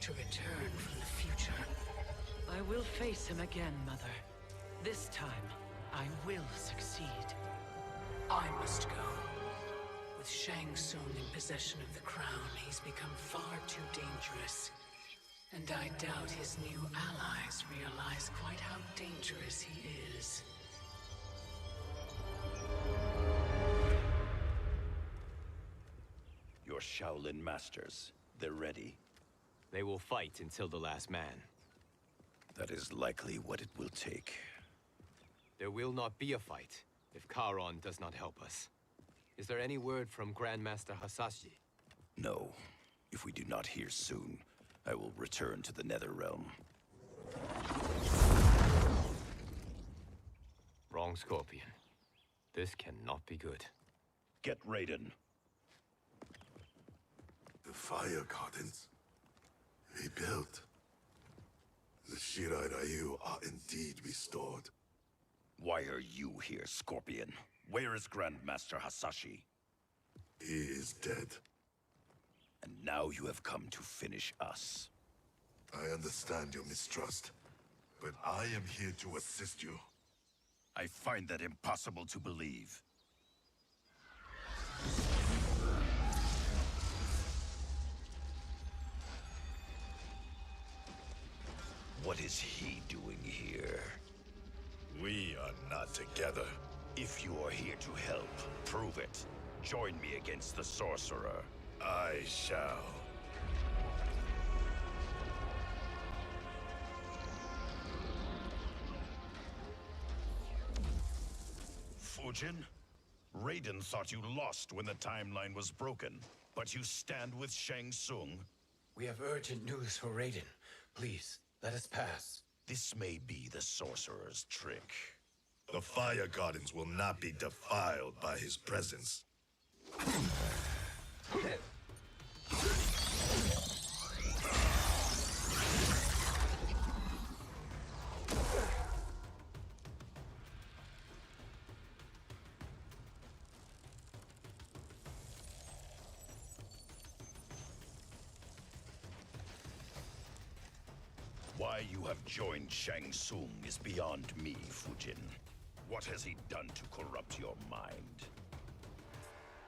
Speaker 9: To return from the future. I will face him again, Mother. This time, I will succeed. I must go. With Shang Tsung in possession of the crown, he's become far too dangerous. And I doubt his new allies realize quite how dangerous he is.
Speaker 16: Your Shaolin masters, they're ready.
Speaker 2: They will fight until the last man.
Speaker 16: That is likely what it will take.
Speaker 2: There will not be a fight if Kharon does not help us. Is there any word from Grandmaster Hasashi?
Speaker 16: No. If we do not hear soon, I will return to the Netherrealm.
Speaker 2: Wrong, Scorpion. This cannot be good.
Speaker 16: Get Raiden.
Speaker 6: The fire gardens rebuilt. The Shirai Ryu are indeed restored.
Speaker 16: Why are you here, Scorpion? Where is Grandmaster Hasashi?
Speaker 6: He is dead.
Speaker 16: And now you have come to finish us.
Speaker 6: I understand your mistrust, but I am here to assist you.
Speaker 16: I find that impossible to believe. What is he doing here?
Speaker 6: We are not together.
Speaker 16: If you are here to help, prove it. Join me against the sorcerer.
Speaker 6: I shall.
Speaker 16: Fujin? Raiden thought you lost when the timeline was broken, but you stand with Shang Tsung.
Speaker 10: We have urgent news for Raiden. Please, let us pass.
Speaker 16: This may be the sorcerer's trick.
Speaker 6: The fire gardens will not be defiled by his presence.
Speaker 16: Why you have joined Shang Tsung is beyond me, Fujin. What has he done to corrupt your mind?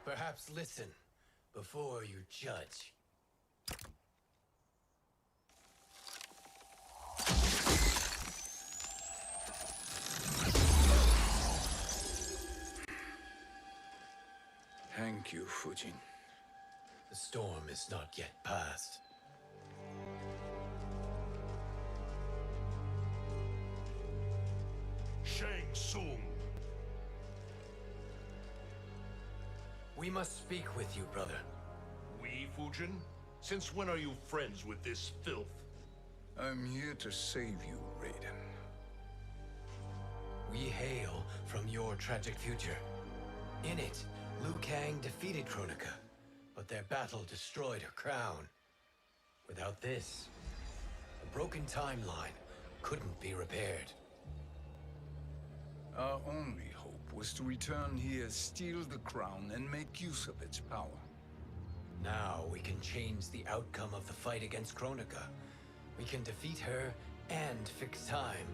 Speaker 10: Perhaps listen before you judge.
Speaker 3: Thank you, Fujin.
Speaker 10: The storm is not yet past.
Speaker 4: Shang Tsung.
Speaker 10: We must speak with you, brother.
Speaker 4: We, Fujin? Since when are you friends with this filth?
Speaker 3: I'm here to save you, Raiden.
Speaker 10: We hail from your tragic future. In it, Liu Kang defeated Kronика, but their battle destroyed her crown. Without this, a broken timeline couldn't be repaired.
Speaker 3: Our only hope was to return here, steal the crown, and make use of its power.
Speaker 10: Now we can change the outcome of the fight against Kronика. We can defeat her and fix time.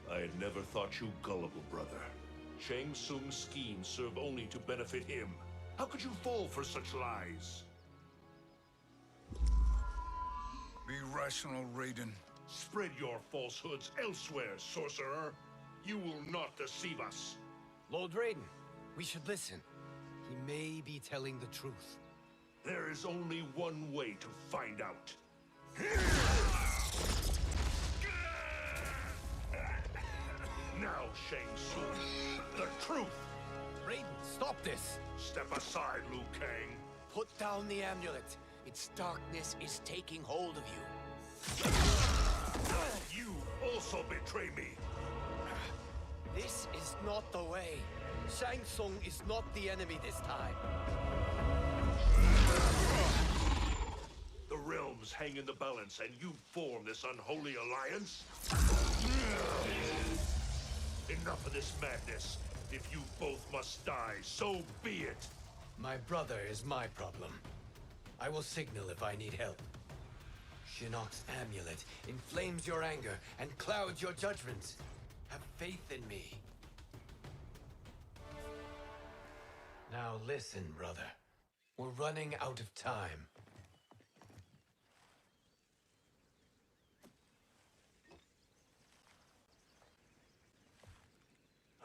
Speaker 4: I had never thought you gullible, brother. Shang Tsung's schemes serve only to benefit him. How could you fall for such lies?
Speaker 3: Be rational, Raiden.
Speaker 4: Spread your falsehoods elsewhere, sorcerer. You will not deceive us.
Speaker 10: Lord Raiden, we should listen. He may be telling the truth.
Speaker 4: There is only one way to find out. Now, Shang Tsung, the truth!
Speaker 10: Raiden, stop this!
Speaker 4: Step aside, Liu Kang.
Speaker 8: Put down the amulet. Its darkness is taking hold of you.
Speaker 4: You also betray me.
Speaker 10: This is not the way. Shang Tsung is not the enemy this time.
Speaker 4: The realms hang in the balance, and you form this unholy alliance? Enough of this madness. If you both must die, so be it.
Speaker 10: My brother is my problem. I will signal if I need help. Shinnok's amulet inflames your anger and clouds your judgment. Have faith in me. Now listen, brother. We're running out of time.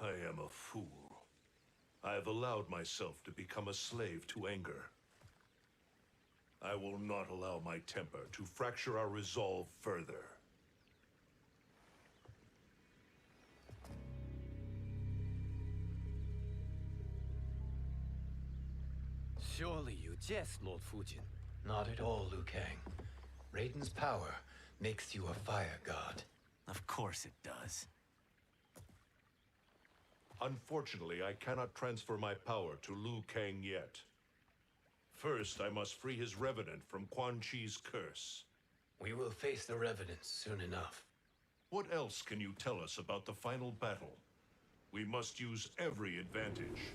Speaker 4: I am a fool. I have allowed myself to become a slave to anger. I will not allow my temper to fracture our resolve further.
Speaker 10: Surely you jest, Lord Fujin. Not at all, Liu Kang. Raiden's power makes you a fire god.
Speaker 17: Of course it does.
Speaker 4: Unfortunately, I cannot transfer my power to Liu Kang yet. First, I must free his revenant from Quan Chi's curse.
Speaker 10: We will face the revenants soon enough.
Speaker 4: What else can you tell us about the final battle? We must use every advantage.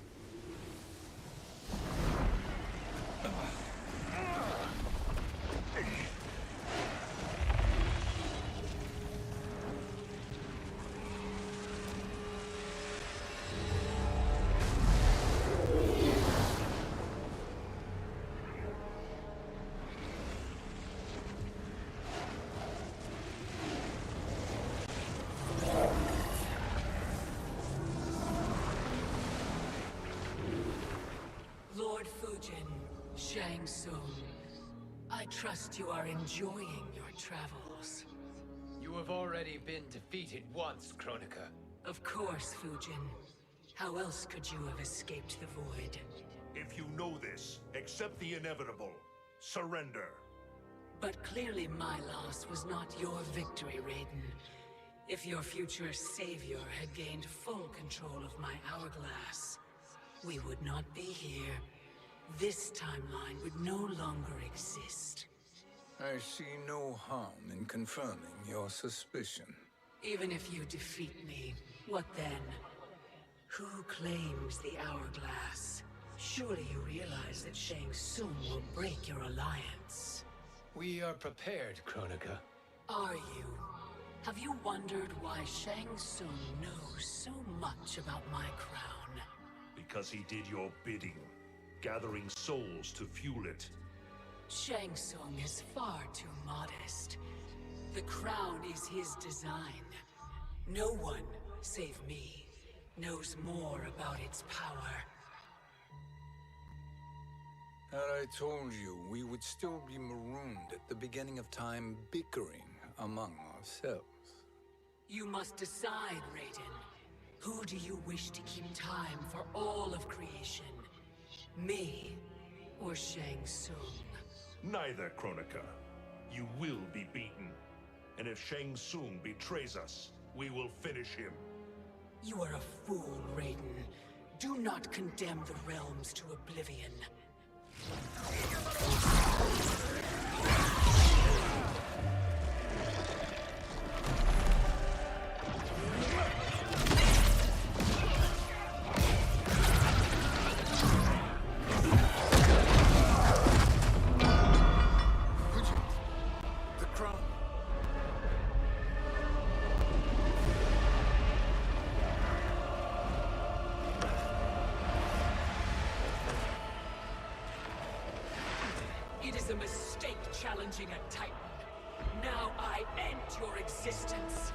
Speaker 9: Lord Fujin, Shang Tsung, I trust you are enjoying your travels.
Speaker 10: You have already been defeated once, Kronика.
Speaker 9: Of course, Fujin. How else could you have escaped the void?
Speaker 4: If you know this, accept the inevitable. Surrender.
Speaker 9: But clearly my loss was not your victory, Raiden. If your future savior had gained full control of my hourglass, we would not be here. This timeline would no longer exist.
Speaker 3: I see no harm in confirming your suspicion.
Speaker 9: Even if you defeat me, what then? Who claims the hourglass? Surely you realize that Shang Tsung will break your alliance.
Speaker 10: We are prepared, Kronика.
Speaker 9: Are you? Have you wondered why Shang Tsung knows so much about my crown?
Speaker 4: Because he did your bidding, gathering souls to fuel it.
Speaker 9: Shang Tsung is far too modest. The crown is his design. No one, save me, knows more about its power.
Speaker 3: Had I told you, we would still be marooned at the beginning of time, bickering among ourselves.
Speaker 9: You must decide, Raiden. Who do you wish to keep time for all of creation? Me or Shang Tsung?
Speaker 4: Neither, Kronика. You will be beaten. And if Shang Tsung betrays us, we will finish him.
Speaker 9: You are a fool, Raiden. Do not condemn the realms to oblivion.
Speaker 3: The crown.
Speaker 9: It is a mistake challenging a Titan. Now I end your existence.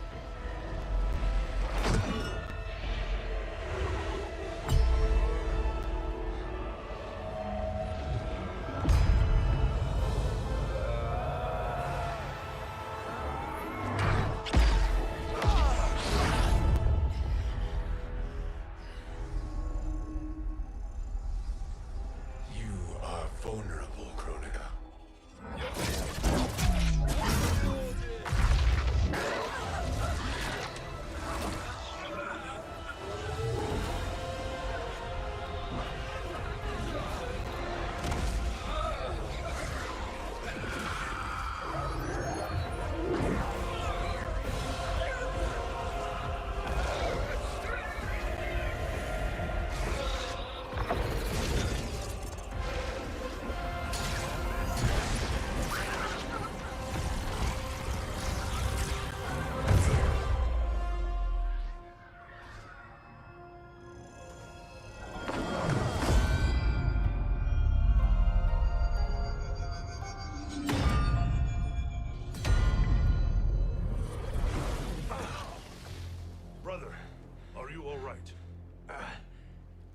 Speaker 4: right.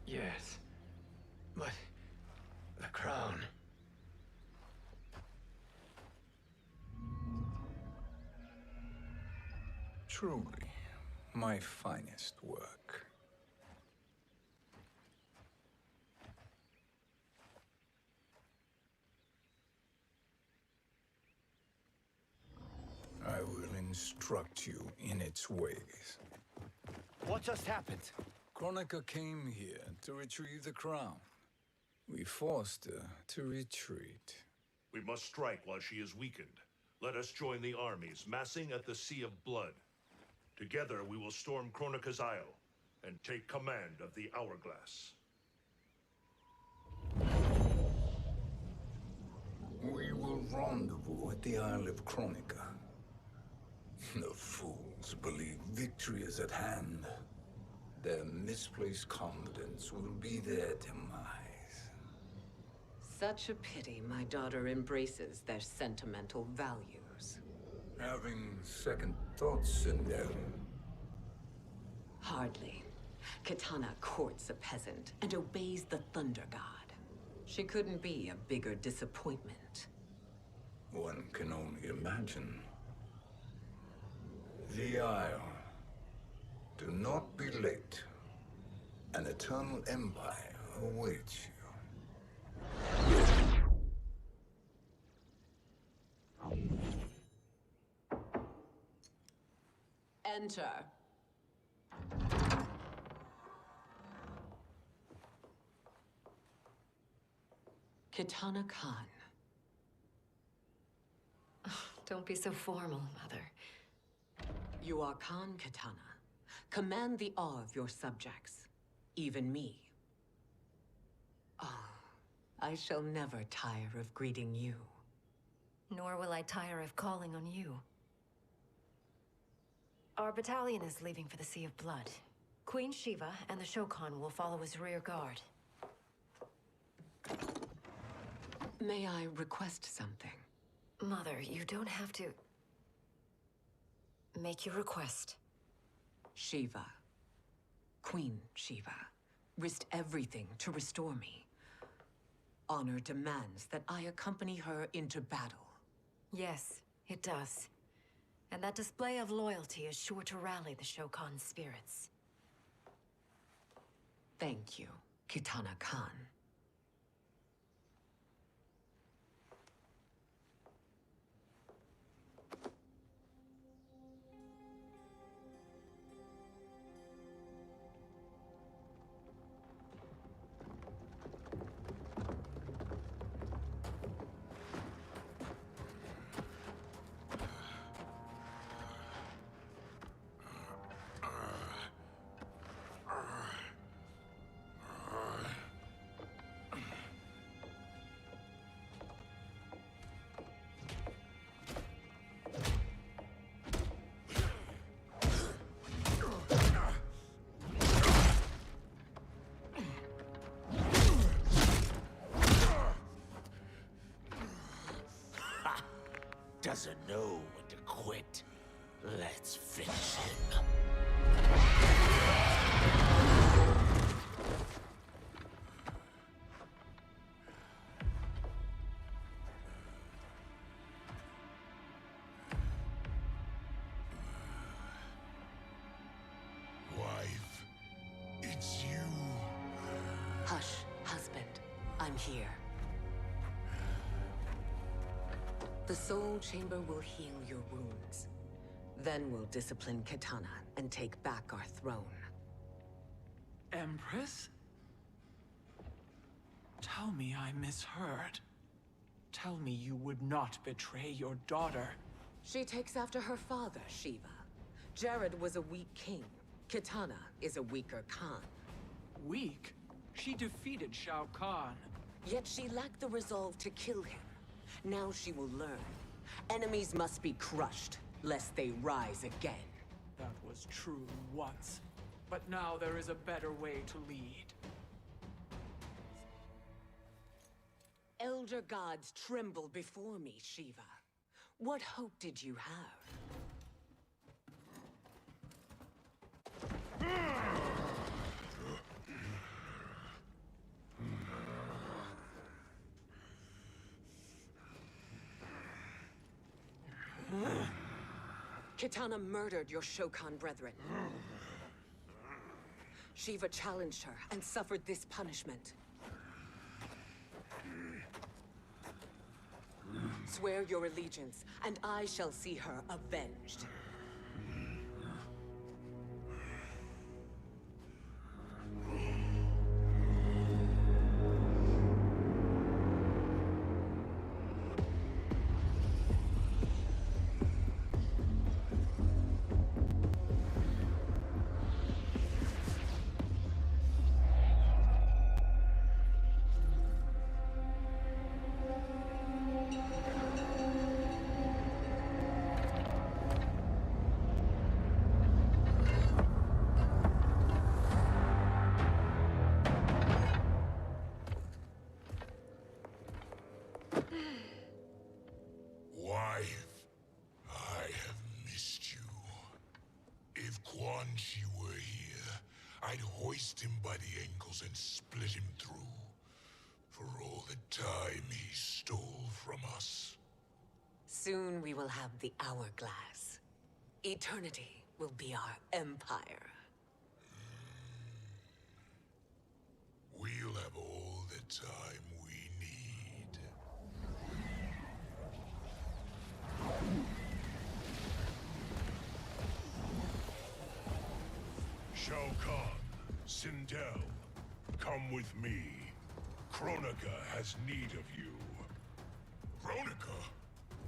Speaker 10: Yes. But the crown.
Speaker 3: Truly, my finest work. I will instruct you in its ways.
Speaker 17: What just happened?
Speaker 3: Kronика came here to retrieve the crown. We forced her to retreat.
Speaker 4: We must strike while she is weakened. Let us join the armies, massing at the Sea of Blood. Together we will storm Kronika's Isle and take command of the Hourglass.
Speaker 3: We will rendezvous at the Isle of Kronика. The fools believe victory is at hand. Their misplaced confidence will be their demise.
Speaker 11: Such a pity my daughter embraces their sentimental values.
Speaker 3: Having second thoughts in them.
Speaker 11: Hardly. Kitana courts a peasant and obeys the Thunder God. She couldn't be a bigger disappointment.
Speaker 3: One can only imagine. The Isle. Do not be late. An eternal empire awaits you.
Speaker 11: Enter. Kitana Khan.
Speaker 14: Don't be so formal, Mother.
Speaker 11: You are Khan Kitana. Command the awe of your subjects, even me. Oh, I shall never tire of greeting you.
Speaker 14: Nor will I tire of calling on you. Our battalion is leaving for the Sea of Blood. Queen Shiva and the Shokan will follow as rear guard.
Speaker 11: May I request something?
Speaker 14: Mother, you don't have to... make your request.
Speaker 11: Shiva, Queen Shiva, risked everything to restore me. Honor demands that I accompany her into battle.
Speaker 14: Yes, it does. And that display of loyalty is sure to rally the Shokan's spirits.
Speaker 11: Thank you, Kitana Khan.
Speaker 8: Doesn't know when to quit. Let's finish him.
Speaker 15: Wife, it's you.
Speaker 11: Hush, husband. I'm here. The Soul Chamber will heal your wounds. Then we'll discipline Kitana and take back our throne.
Speaker 12: Empress? Tell me I misheard. Tell me you would not betray your daughter.
Speaker 11: She takes after her father, Shiva. Jared was a weak king. Kitana is a weaker Khan.
Speaker 12: Weak? She defeated Shao Kahn.
Speaker 11: Yet she lacked the resolve to kill him. Now she will learn. Enemies must be crushed, lest they rise again.
Speaker 12: That was true once. But now there is a better way to lead.
Speaker 11: Elder gods tremble before me, Shiva. What hope did you have?
Speaker 9: Kitana murdered your Shokan brethren. Shiva challenged her and suffered this punishment. Swear your allegiance, and I shall see her avenged.
Speaker 6: I'd hoist him by the ankles and split him through. For all the time he stole from us.
Speaker 9: Soon we will have the hourglass. Eternity will be our empire.
Speaker 6: We'll have all the time we need.
Speaker 4: Shao Kahn, Sindel, come with me. Kronика has need of you.
Speaker 6: Kronика?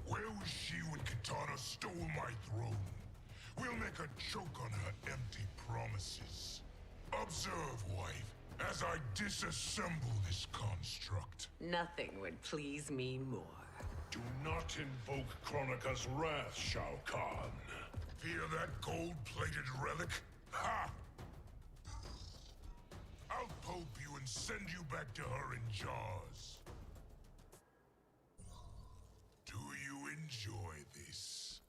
Speaker 6: Where was she when Kitana stole my throne? We'll make a choke on her empty promises. Observe, wife, as I disassemble this construct.
Speaker 9: Nothing would please me more.
Speaker 4: Do not invoke Kronika's wrath, Shao Kahn.
Speaker 6: Fear that gold-plated relic? Ha! I'll pulp you and send you back to her in jars. Do you enjoy this?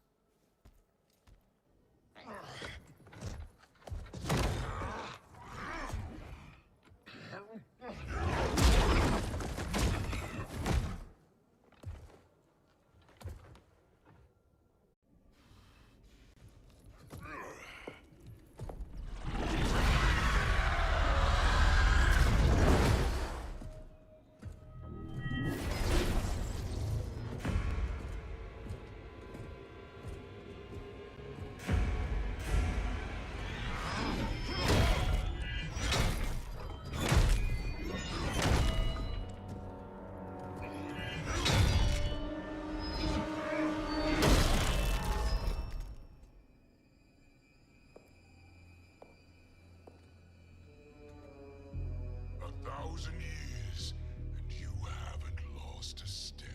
Speaker 6: Years, and you haven't lost a step.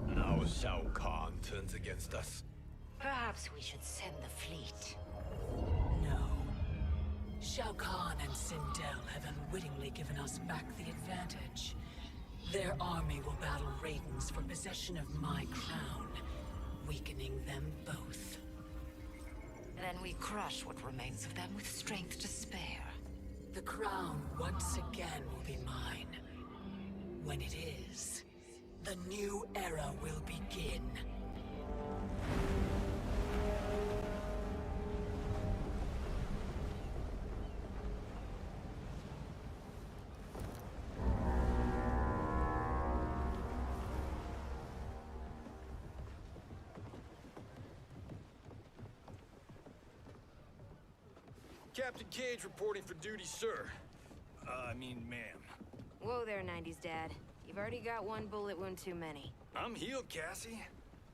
Speaker 10: Now Shao Kahn turns against us.
Speaker 14: Perhaps we should send the fleet.
Speaker 9: No. Shao Kahn and Sindel have unwittingly given us back the advantage. Their army will battle Raidens for possession of my crown, weakening them both.
Speaker 14: Then we crush what remains of them with strength to spare.
Speaker 9: The crown once again will be mine. When it is, the new era will begin.
Speaker 18: Captain Cage reporting for duty, sir. I mean, ma'am.
Speaker 19: Whoa there, 90s dad. You've already got one bullet wound too many.
Speaker 18: I'm healed, Cassie.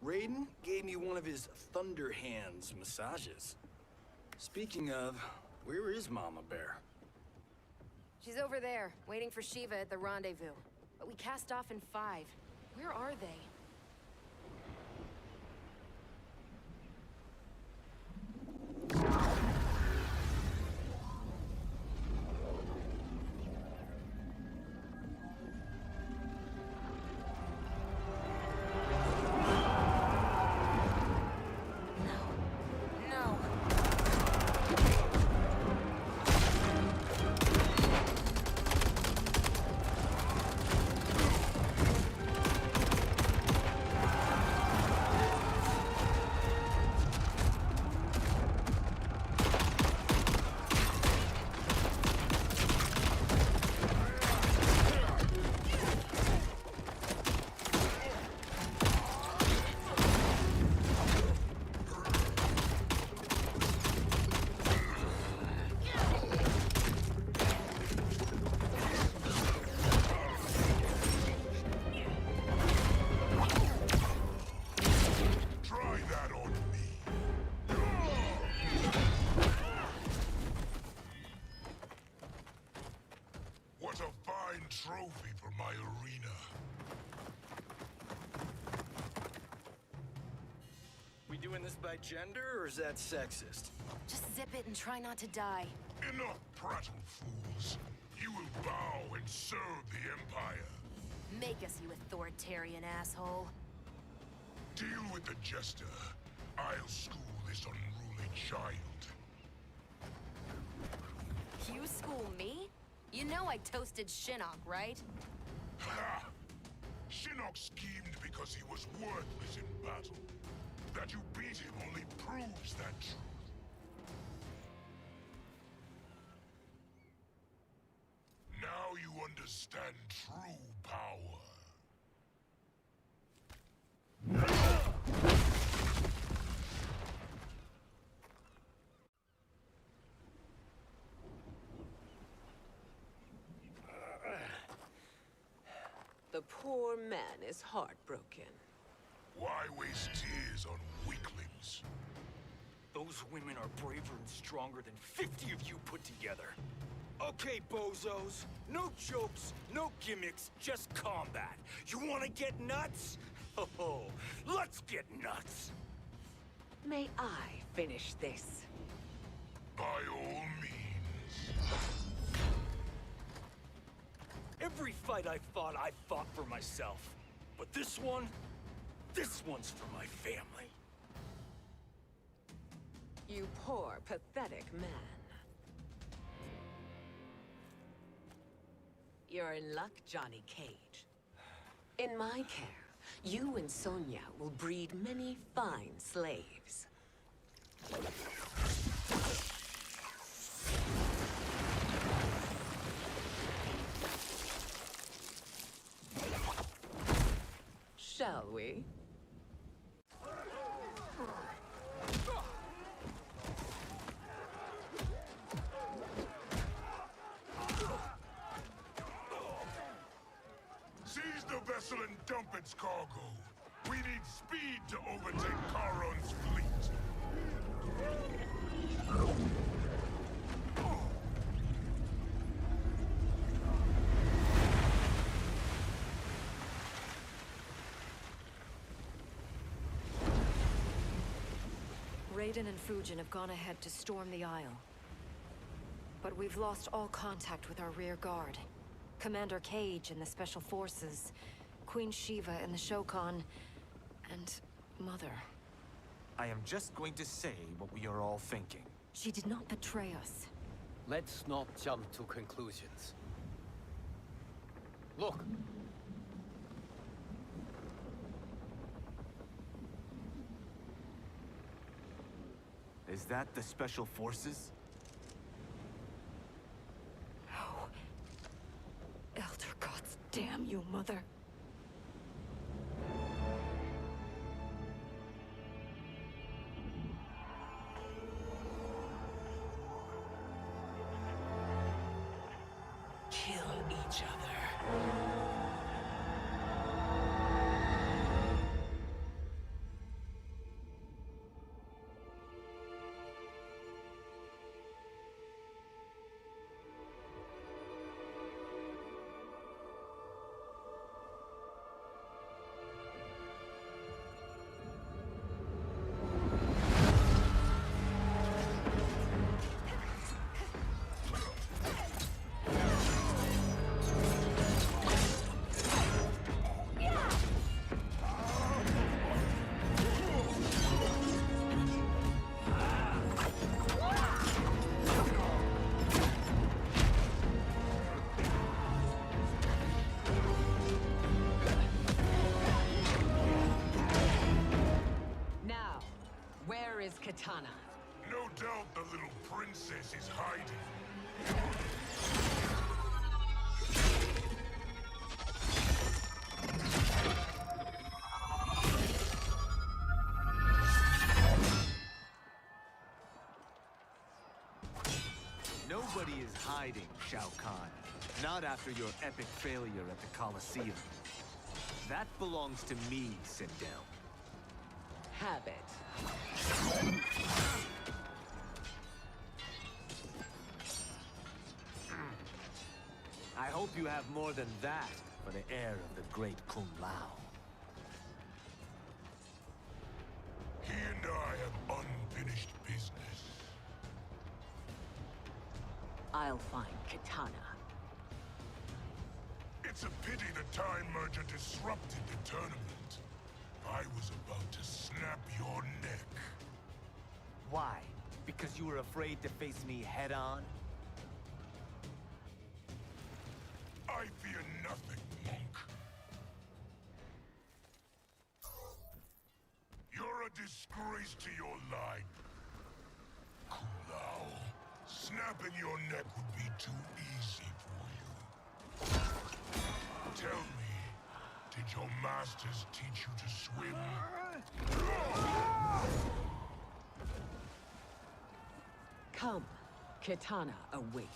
Speaker 18: Rayden gave me one of his Thunder Hands massages. Speaking of, where is Mama Bear?
Speaker 19: She's over there, waiting for Shiva at the rendezvous. But we cast off in 5. Where are they?
Speaker 18: doing this by gender, or is that sexist?
Speaker 19: Just zip it and try not to die.
Speaker 6: Enough prattle, fools. You will bow and serve the Empire.
Speaker 19: Make us, you authoritarian asshole.
Speaker 6: Deal with the jester. I'll school this unruly child.
Speaker 19: You school me? You know I toasted Shinnok, right?
Speaker 6: Ha! Shinnok schemed because he was worthless in battle. That you beat him only proves that truth. Now you understand true power.
Speaker 9: The poor man is heartbroken.
Speaker 6: Why waste tears on weaklings?
Speaker 18: Those women are braver and stronger than 50 of you put together. Okay, bozos. No jokes, no gimmicks, just combat. You wanna get nuts? Oh, let's get nuts!
Speaker 9: May I finish this?
Speaker 6: By all means.
Speaker 18: Every fight I fought for myself. But this one's for my family.
Speaker 9: You poor, pathetic man. You're in luck, Johnny Cage. In my care, you and Sonia will breed many fine slaves. Shall we?
Speaker 6: Seize the vessel and dump its cargo. We need speed to overtake Charon's fleet.
Speaker 14: Reyden and Fujin have gone ahead to storm the Isle. But we've lost all contact with our rear guard. Commander Cage and the Special Forces, Queen Shiva and the Shokan, and Mother.
Speaker 17: I am just going to say what we are all thinking.
Speaker 14: She did not betray us.
Speaker 2: Let's not jump to conclusions. Look!
Speaker 17: Is that the Special Forces?
Speaker 14: No. Elder gods damn you, Mother.
Speaker 9: Kill each other. Katana.
Speaker 6: No doubt the little princess is hiding.
Speaker 17: Nobody is hiding, Shao Kahn. Not after your epic failure at the Colosseum. That belongs to me, Sindel.
Speaker 9: Have it.
Speaker 17: I hope you have more than that for the heir of the great Kung Lao.
Speaker 6: He and I have unfinished business.
Speaker 11: I'll find Kitana.
Speaker 6: It's a pity the Time Merger disrupted the tournament. I was about to snap your neck.
Speaker 17: Why? Because you were afraid to face me head-on?
Speaker 6: I fear nothing, monk. You're a disgrace to your line. Kulao, snapping your neck would be too easy for you. Tell me, did your masters teach you to swim?
Speaker 11: Come, Kitana awaits.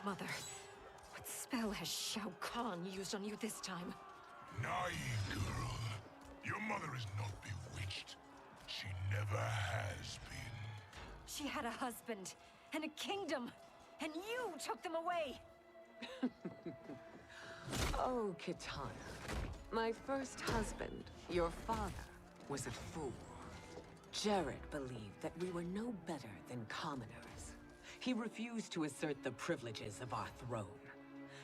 Speaker 14: Mother, what spell has Shao Kahn used on you this time?
Speaker 6: Naive girl. Your mother is not bewitched. She never has been.
Speaker 14: She had a husband and a kingdom, and you took them away!
Speaker 9: Oh, Kitana. My first husband, your father, was a fool.
Speaker 11: Jared believed that we were no better than commoners. He refused to assert the privileges of our throne.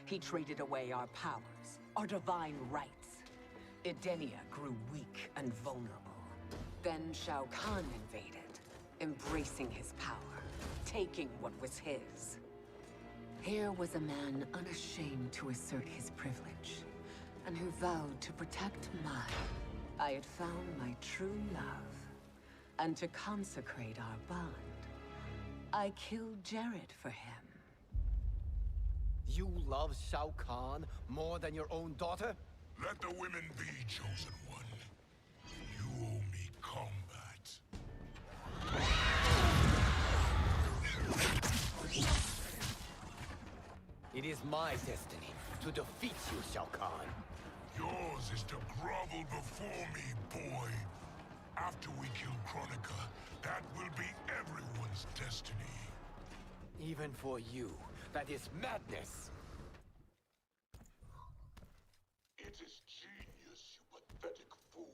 Speaker 11: He traded away our powers, our divine rights. Edenia grew weak and vulnerable. Then Shao Kahn invaded, embracing his power, taking what was his. Here was a man unashamed to assert his privilege, and who vowed to protect mine. I had found my true love, and to consecrate our bond, I killed Jared for him.
Speaker 2: You love Shao Kahn more than your own daughter?
Speaker 6: Let the women be, chosen one. You owe me combat.
Speaker 2: It is my destiny to defeat you, Shao Kahn.
Speaker 6: Yours is to grovel before me, boy. After we kill Kronика, that will be everyone's destiny.
Speaker 2: Even for you, that is madness.
Speaker 6: It is genius, you pathetic fool.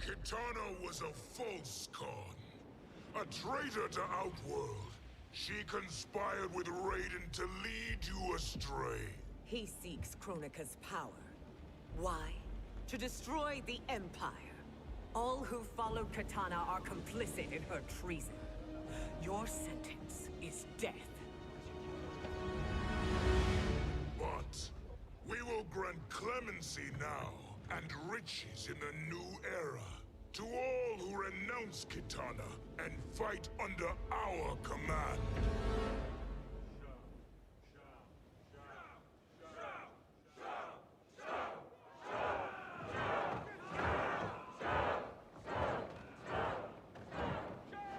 Speaker 6: Kitana was a false Khan, a traitor to Outworld. She conspired with Reyden to lead you astray.
Speaker 11: He seeks Kronika's power. Why? To destroy the Empire. All who followed Kitana are complicit in her treason. Your sentence is death.
Speaker 6: But we will grant clemency now and riches in the new era to all who renounce Kitana and fight under our command.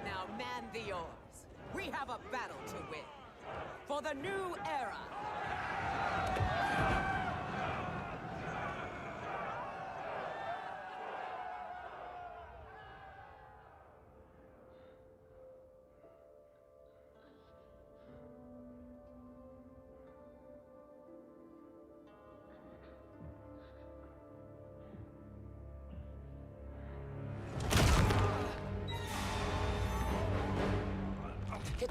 Speaker 11: Now man the oars. We have a battle to win. For the new era.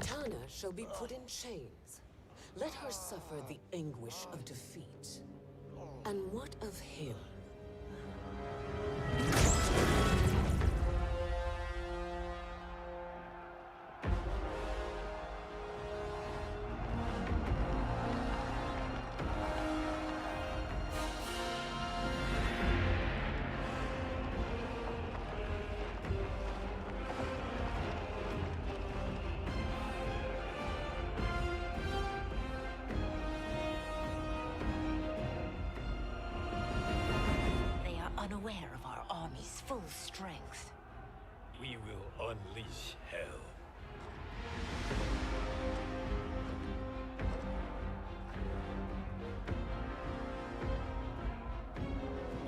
Speaker 11: Kitana shall be put in chains. Let her suffer the anguish of defeat. And what of him?
Speaker 7: Unaware of our army's full strength.
Speaker 18: We will unleash hell.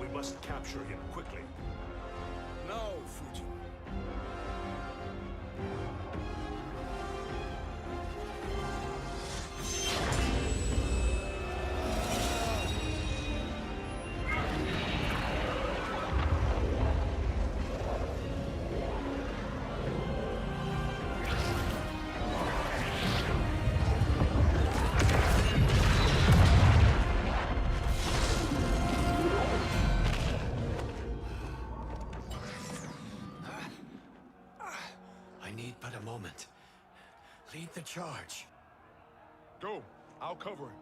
Speaker 4: We must capture him quickly.
Speaker 5: Now, Fujin.
Speaker 10: Lead the charge.
Speaker 5: Go. I'll cover him.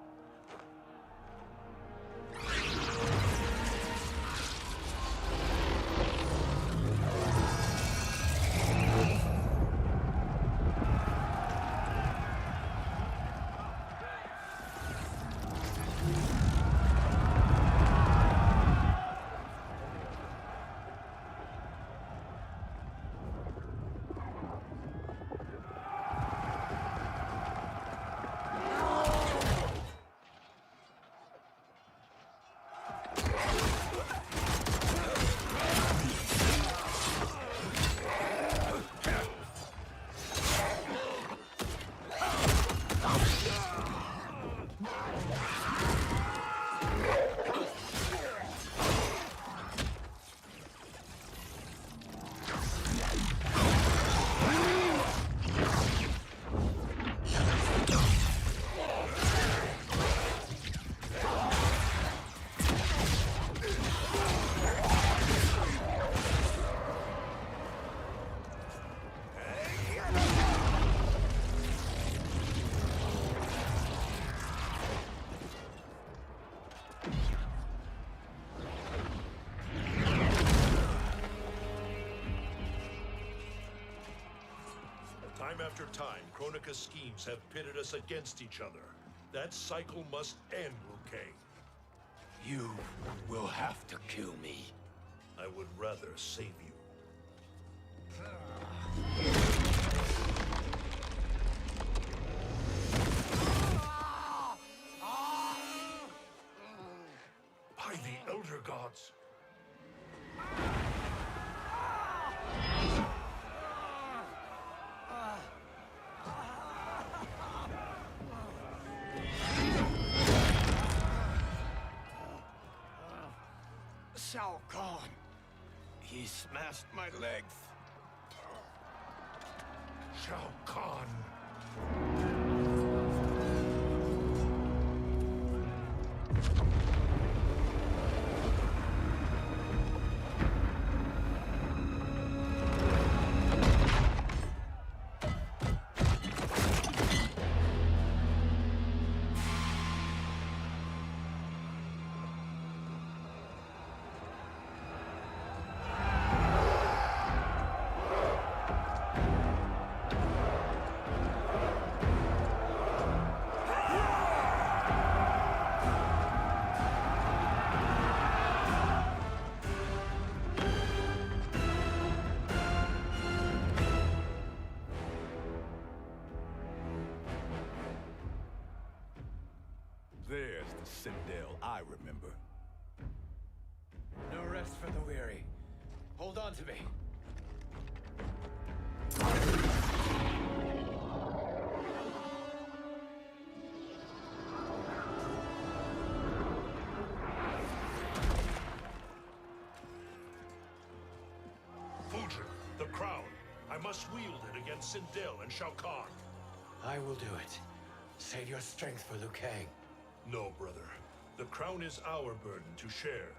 Speaker 4: Time after time, Kronika's schemes have pitted us against each other. That cycle must end, Liu Kang.
Speaker 18: You will have to kill me.
Speaker 4: I would rather save you. By the Elder Gods.
Speaker 18: Shao Kahn. He smashed my legs.
Speaker 4: Shao Kahn.
Speaker 5: There's the Citadel I remember.
Speaker 10: No rest for the weary. Hold on to me.
Speaker 4: Fujin, the crown. I must wield it against Sindel and Shao Kahn.
Speaker 10: I will do it. Save your strength for Liu Kang.
Speaker 4: No, brother. The crown is our burden to share.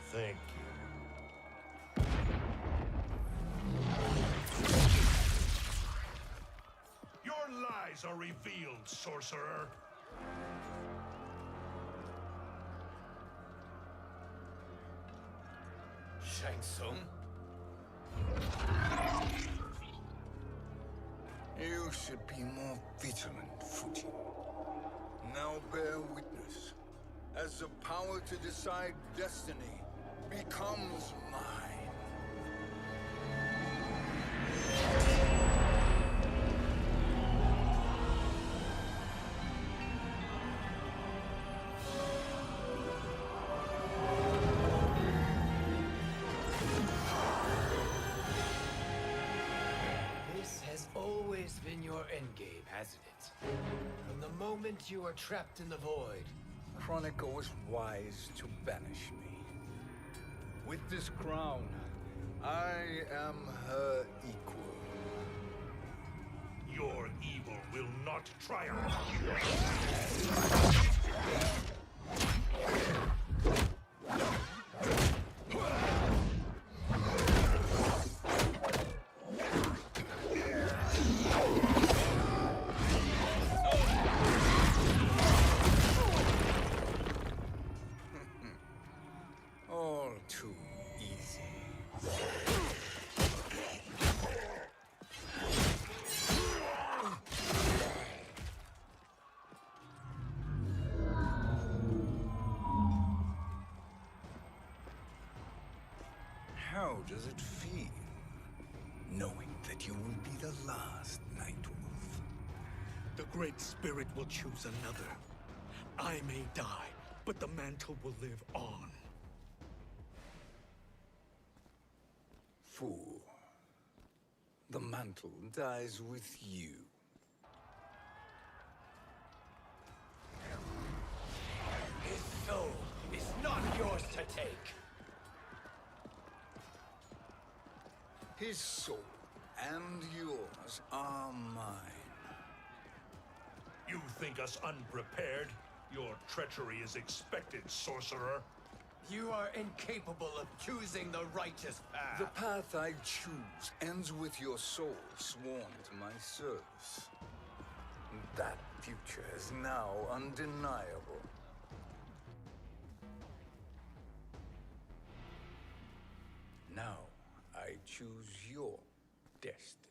Speaker 4: Thank you. Your lies are revealed, sorcerer.
Speaker 10: Shang Tsung?
Speaker 3: You should be more vigilant, Fujin. Now bear witness, as the power to decide destiny becomes mine.
Speaker 10: This has always been your endgame, hasn't it? From the moment you were trapped in the void.
Speaker 3: Kronика was wise to banish me. With this crown, I am her equal.
Speaker 4: Your evil will not triumph.
Speaker 3: All too easy. How does it feel, knowing that you will be the last Nightwolf?
Speaker 5: The Great Spirit will choose another. I may die, but the mantle will live on.
Speaker 3: Fool. The mantle dies with you.
Speaker 10: His soul is not yours to take.
Speaker 3: His soul and yours are mine.
Speaker 4: You think us unprepared? Your treachery is expected, sorcerer.
Speaker 10: You are incapable of choosing the righteous path.
Speaker 3: The path I choose ends with your soul sworn to my service. That future is now undeniable. Now I choose your destiny.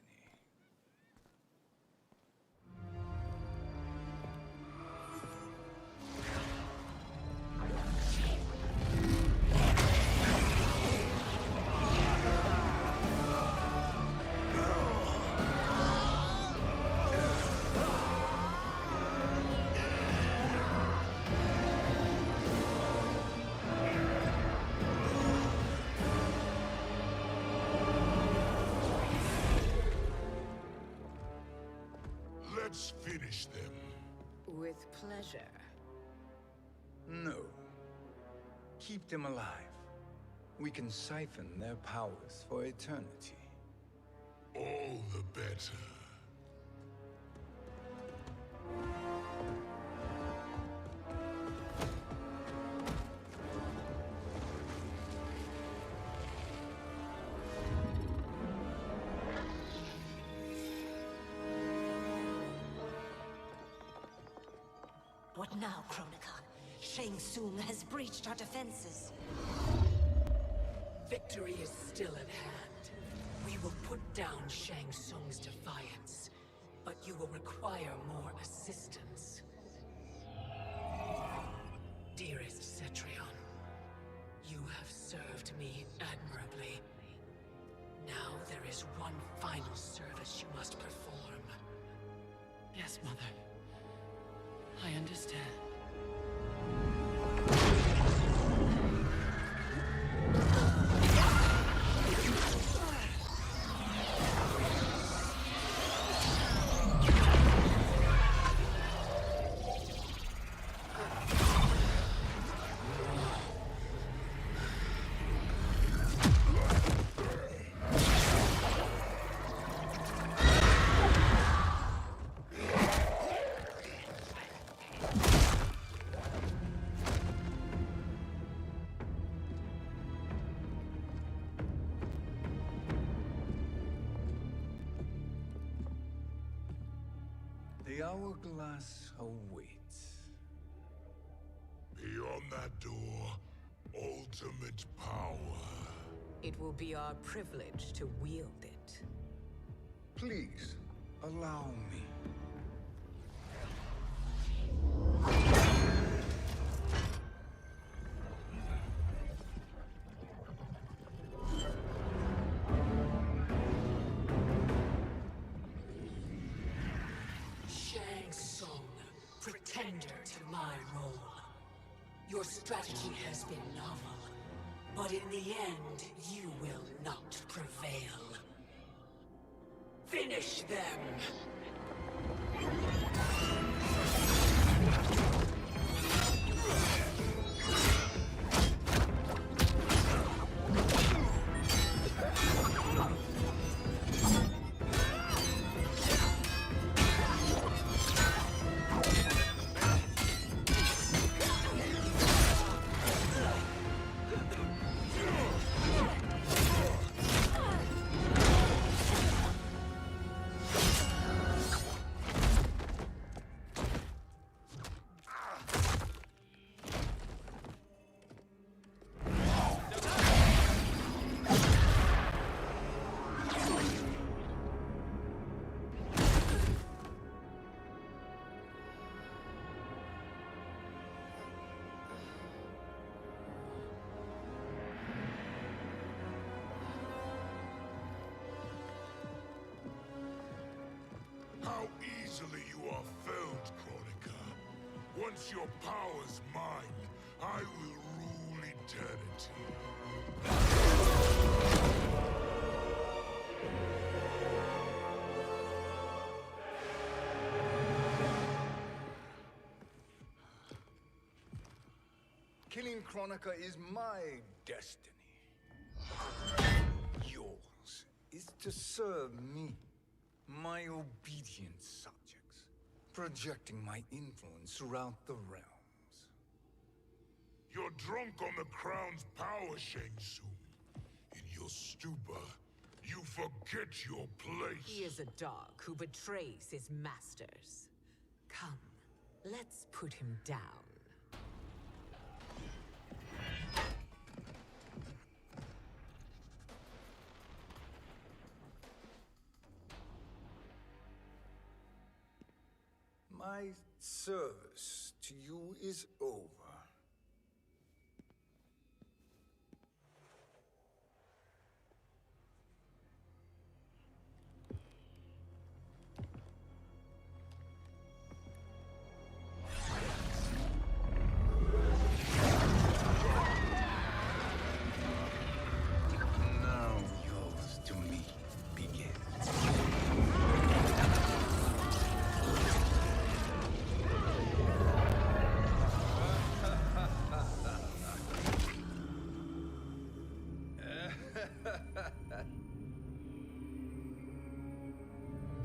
Speaker 6: Let's finish them.
Speaker 9: With pleasure.
Speaker 3: No. Keep them alive. We can siphon their powers for eternity.
Speaker 6: All the better.
Speaker 20: What now, Kronика? Shang Tsung has breached our defenses.
Speaker 9: Victory is still at hand. We will put down Shang Tsung's defiance, but you will require more assistance. Dearest Cetrion, you have served me admirably. Now there is one final service you must perform.
Speaker 12: Yes, Mother. I understand.
Speaker 3: The hourglass awaits.
Speaker 6: Beyond that door, ultimate power.
Speaker 11: It will be our privilege to wield it.
Speaker 3: Please, allow me.
Speaker 9: Shang Tsung, pretender to my role. Your strategy has been novel, but in the end, you will not prevail. Finish them!
Speaker 6: How easily you are felled, Kronika. Once your power's mine, I will rule eternity.
Speaker 3: Killing Kronika is my destiny. Yours is to serve me, my obedient subjects, projecting my influence throughout the realms.
Speaker 6: You're drunk on the crown's power, Shang Tsung. In your stupor, you forget your place.
Speaker 11: He is a dog who betrays his masters. Come, let's put him down.
Speaker 3: My service to you is over. Now yours to me begins.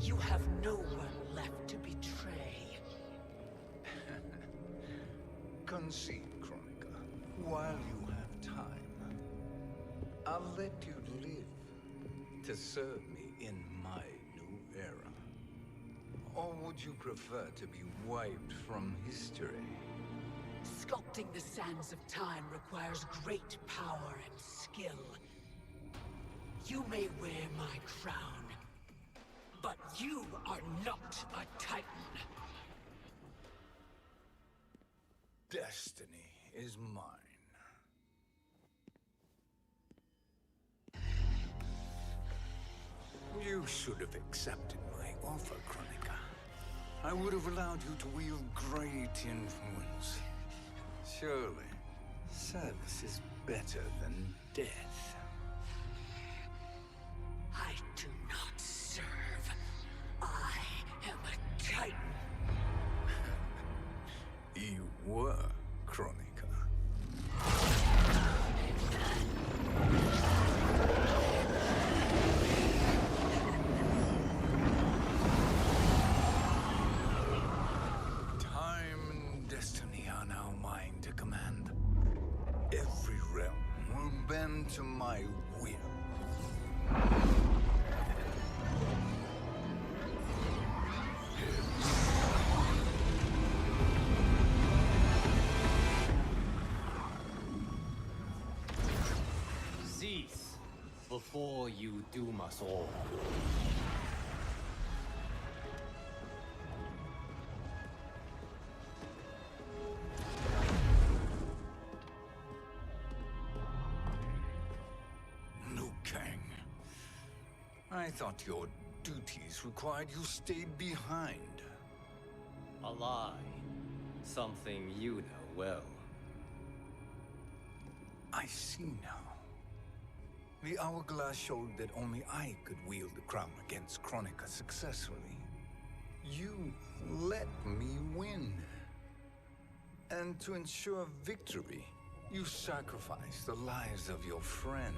Speaker 9: You have no one left to betray.
Speaker 3: Concede, Kronika, while you have time. I'll let you live to serve me in my new era. Or would you prefer to be wiped from history?
Speaker 9: Sculpting the sands of time requires great power and skill. You may wear my crown, but you are not a Titan.
Speaker 3: Destiny is mine. You should have accepted my offer, Kronika. I would have allowed you to wield great influence. Surely, service is better than death.
Speaker 9: I do not serve. I am a Titan.
Speaker 3: You were, Kronika. Time and destiny are now mine to command. Every realm will bend to my
Speaker 2: before you doom us all.
Speaker 3: Liu Kang. I thought your duties required you stayed behind.
Speaker 2: A lie. Something you know well.
Speaker 3: I see now. The hourglass showed that only I could wield the crown against Kronика successfully. You let me win. And to ensure victory, you sacrificed the lives of your friends.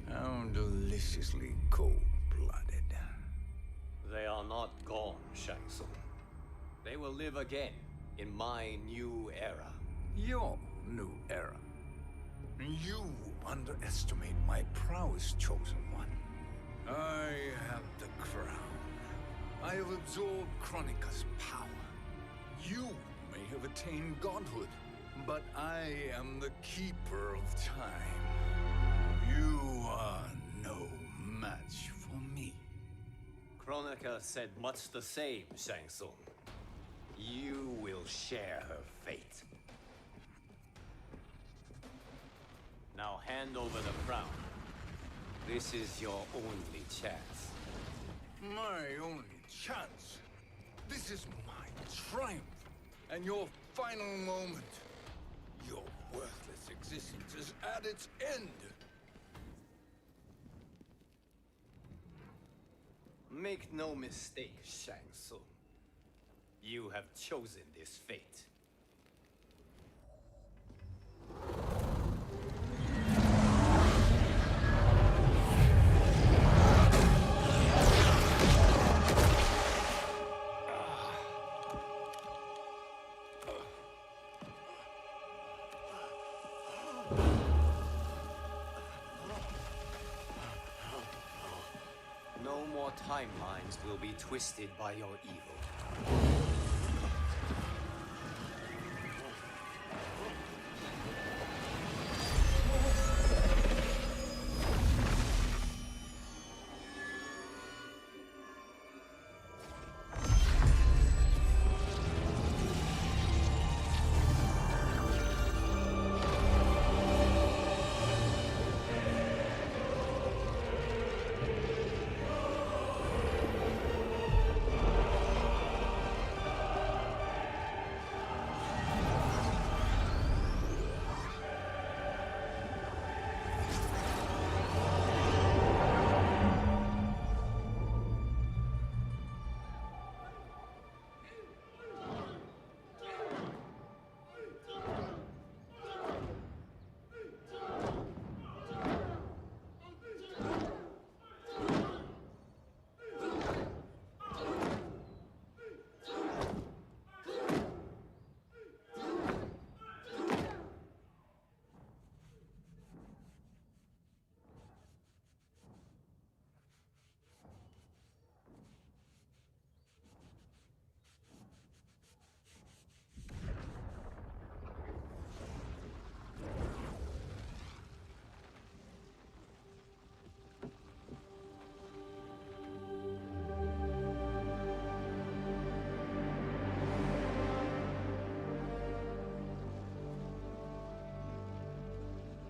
Speaker 3: How deliciously cold-blooded.
Speaker 2: They are not gone, Shang Tsung. They will live again in my new era.
Speaker 3: Your new era. You underestimate my prowess, Chosen One. I have the crown. I have absorbed Kronika's power. You may have attained godhood, but I am the keeper of time. You are no match for me.
Speaker 2: Kronика said much the same, Shang Tsung. You will share her fate. Now hand over the crown. This is your only chance.
Speaker 3: My only chance? This is my triumph, and your final moment. Your worthless existence is at its end.
Speaker 2: Make no mistake, Shang Tsung. You have chosen this fate. No more timelines will be twisted by your evil.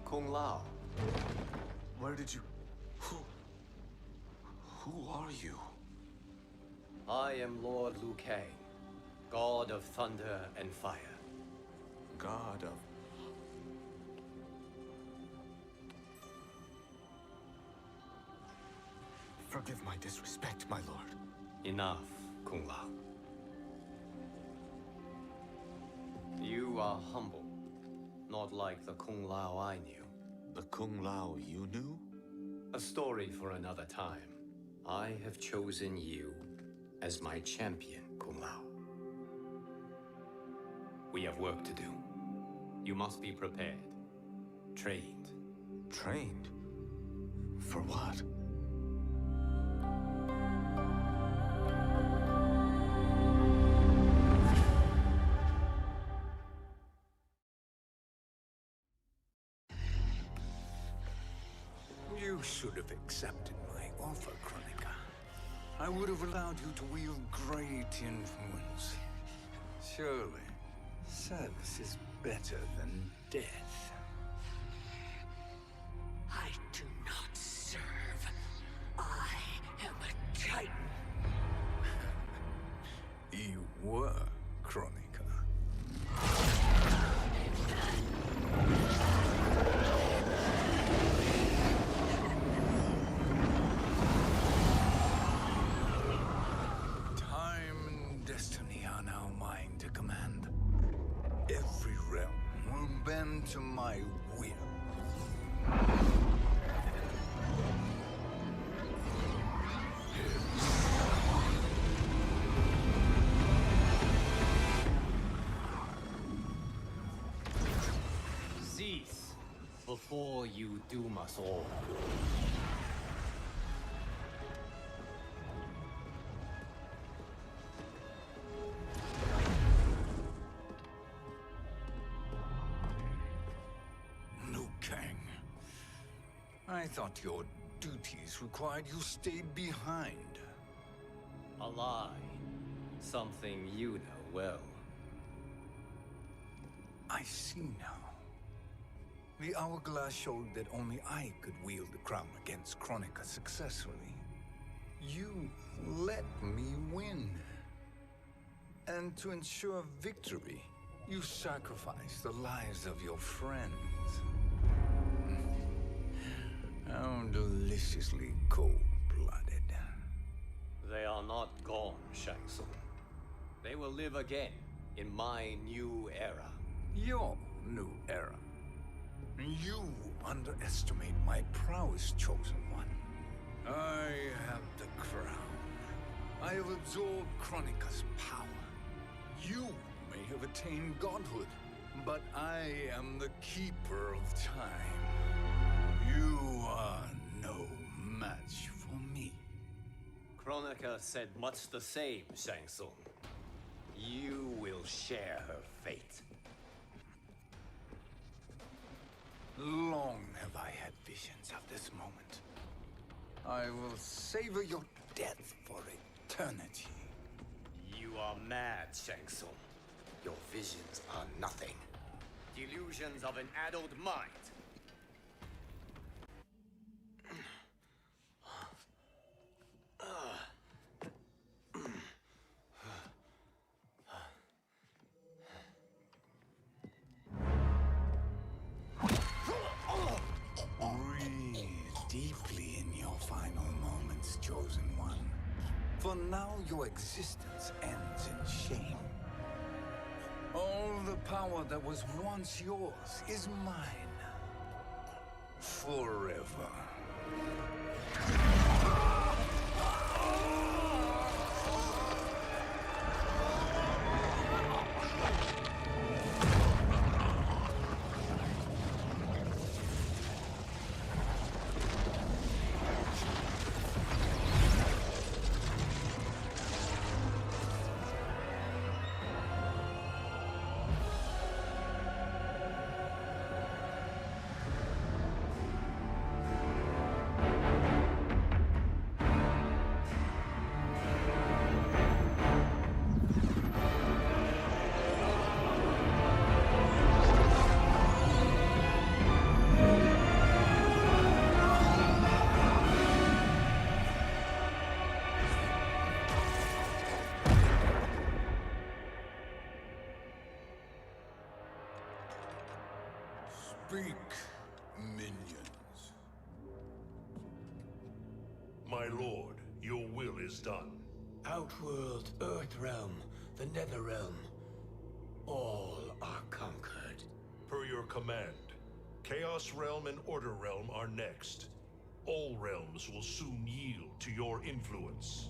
Speaker 2: Kung Lao.
Speaker 21: Where did you... Who are you?
Speaker 2: I am Lord Liu Kang, God of thunder and fire.
Speaker 21: God of... Forgive my disrespect, my lord.
Speaker 2: Enough, Kung Lao. You are humble, not like the Kung Lao I knew.
Speaker 21: The Kung Lao you knew?
Speaker 2: A story for another time. I have chosen you as my champion, Kung Lao. We have work to do. You must be prepared. Trained.
Speaker 21: Trained? For what?
Speaker 3: should have accepted my offer, Kronика. I would have allowed you to wield great influence. Surely, service is better than death.
Speaker 11: I do not serve. I am a Titan.
Speaker 3: You were, Kronика. Time and destiny are now mine to command. Every realm will bend to my will.
Speaker 2: Cease before you doom us all.
Speaker 3: Liu Kang. I thought your duties required you stayed behind.
Speaker 2: A lie. Something you know well.
Speaker 3: I see now. The hourglass showed that only I could wield the crown against Kronика successfully. You let me win. And to ensure victory, you sacrificed the lives of your friends. How deliciously cold-blooded.
Speaker 2: They are not gone, Shang Tsung. They will live again in my new era.
Speaker 3: Your new era. You underestimate my prowess, Chosen One. I have the crown. I have absorbed Kronika's power. You may have attained godhood, but I am the keeper of time. You are no match for me.
Speaker 2: Kronика said much the same, Shang Tsung. You will share her fate.
Speaker 3: Long have I had visions of this moment. I will savor your death for eternity.
Speaker 2: You are mad, Shang Tsung. Your visions are nothing. Delusions of an addled mind.
Speaker 3: Breathe deeply in your final moments, Chosen One. For now, your existence ends in shame. All the power that was once yours is mine. Forever. Speak, minions.
Speaker 4: My lord, your will is done.
Speaker 10: Outworld, Earthrealm, the Netherrealm. All are conquered.
Speaker 4: Per your command, Chaos Realm and Order Realm are next. All realms will soon yield to your influence.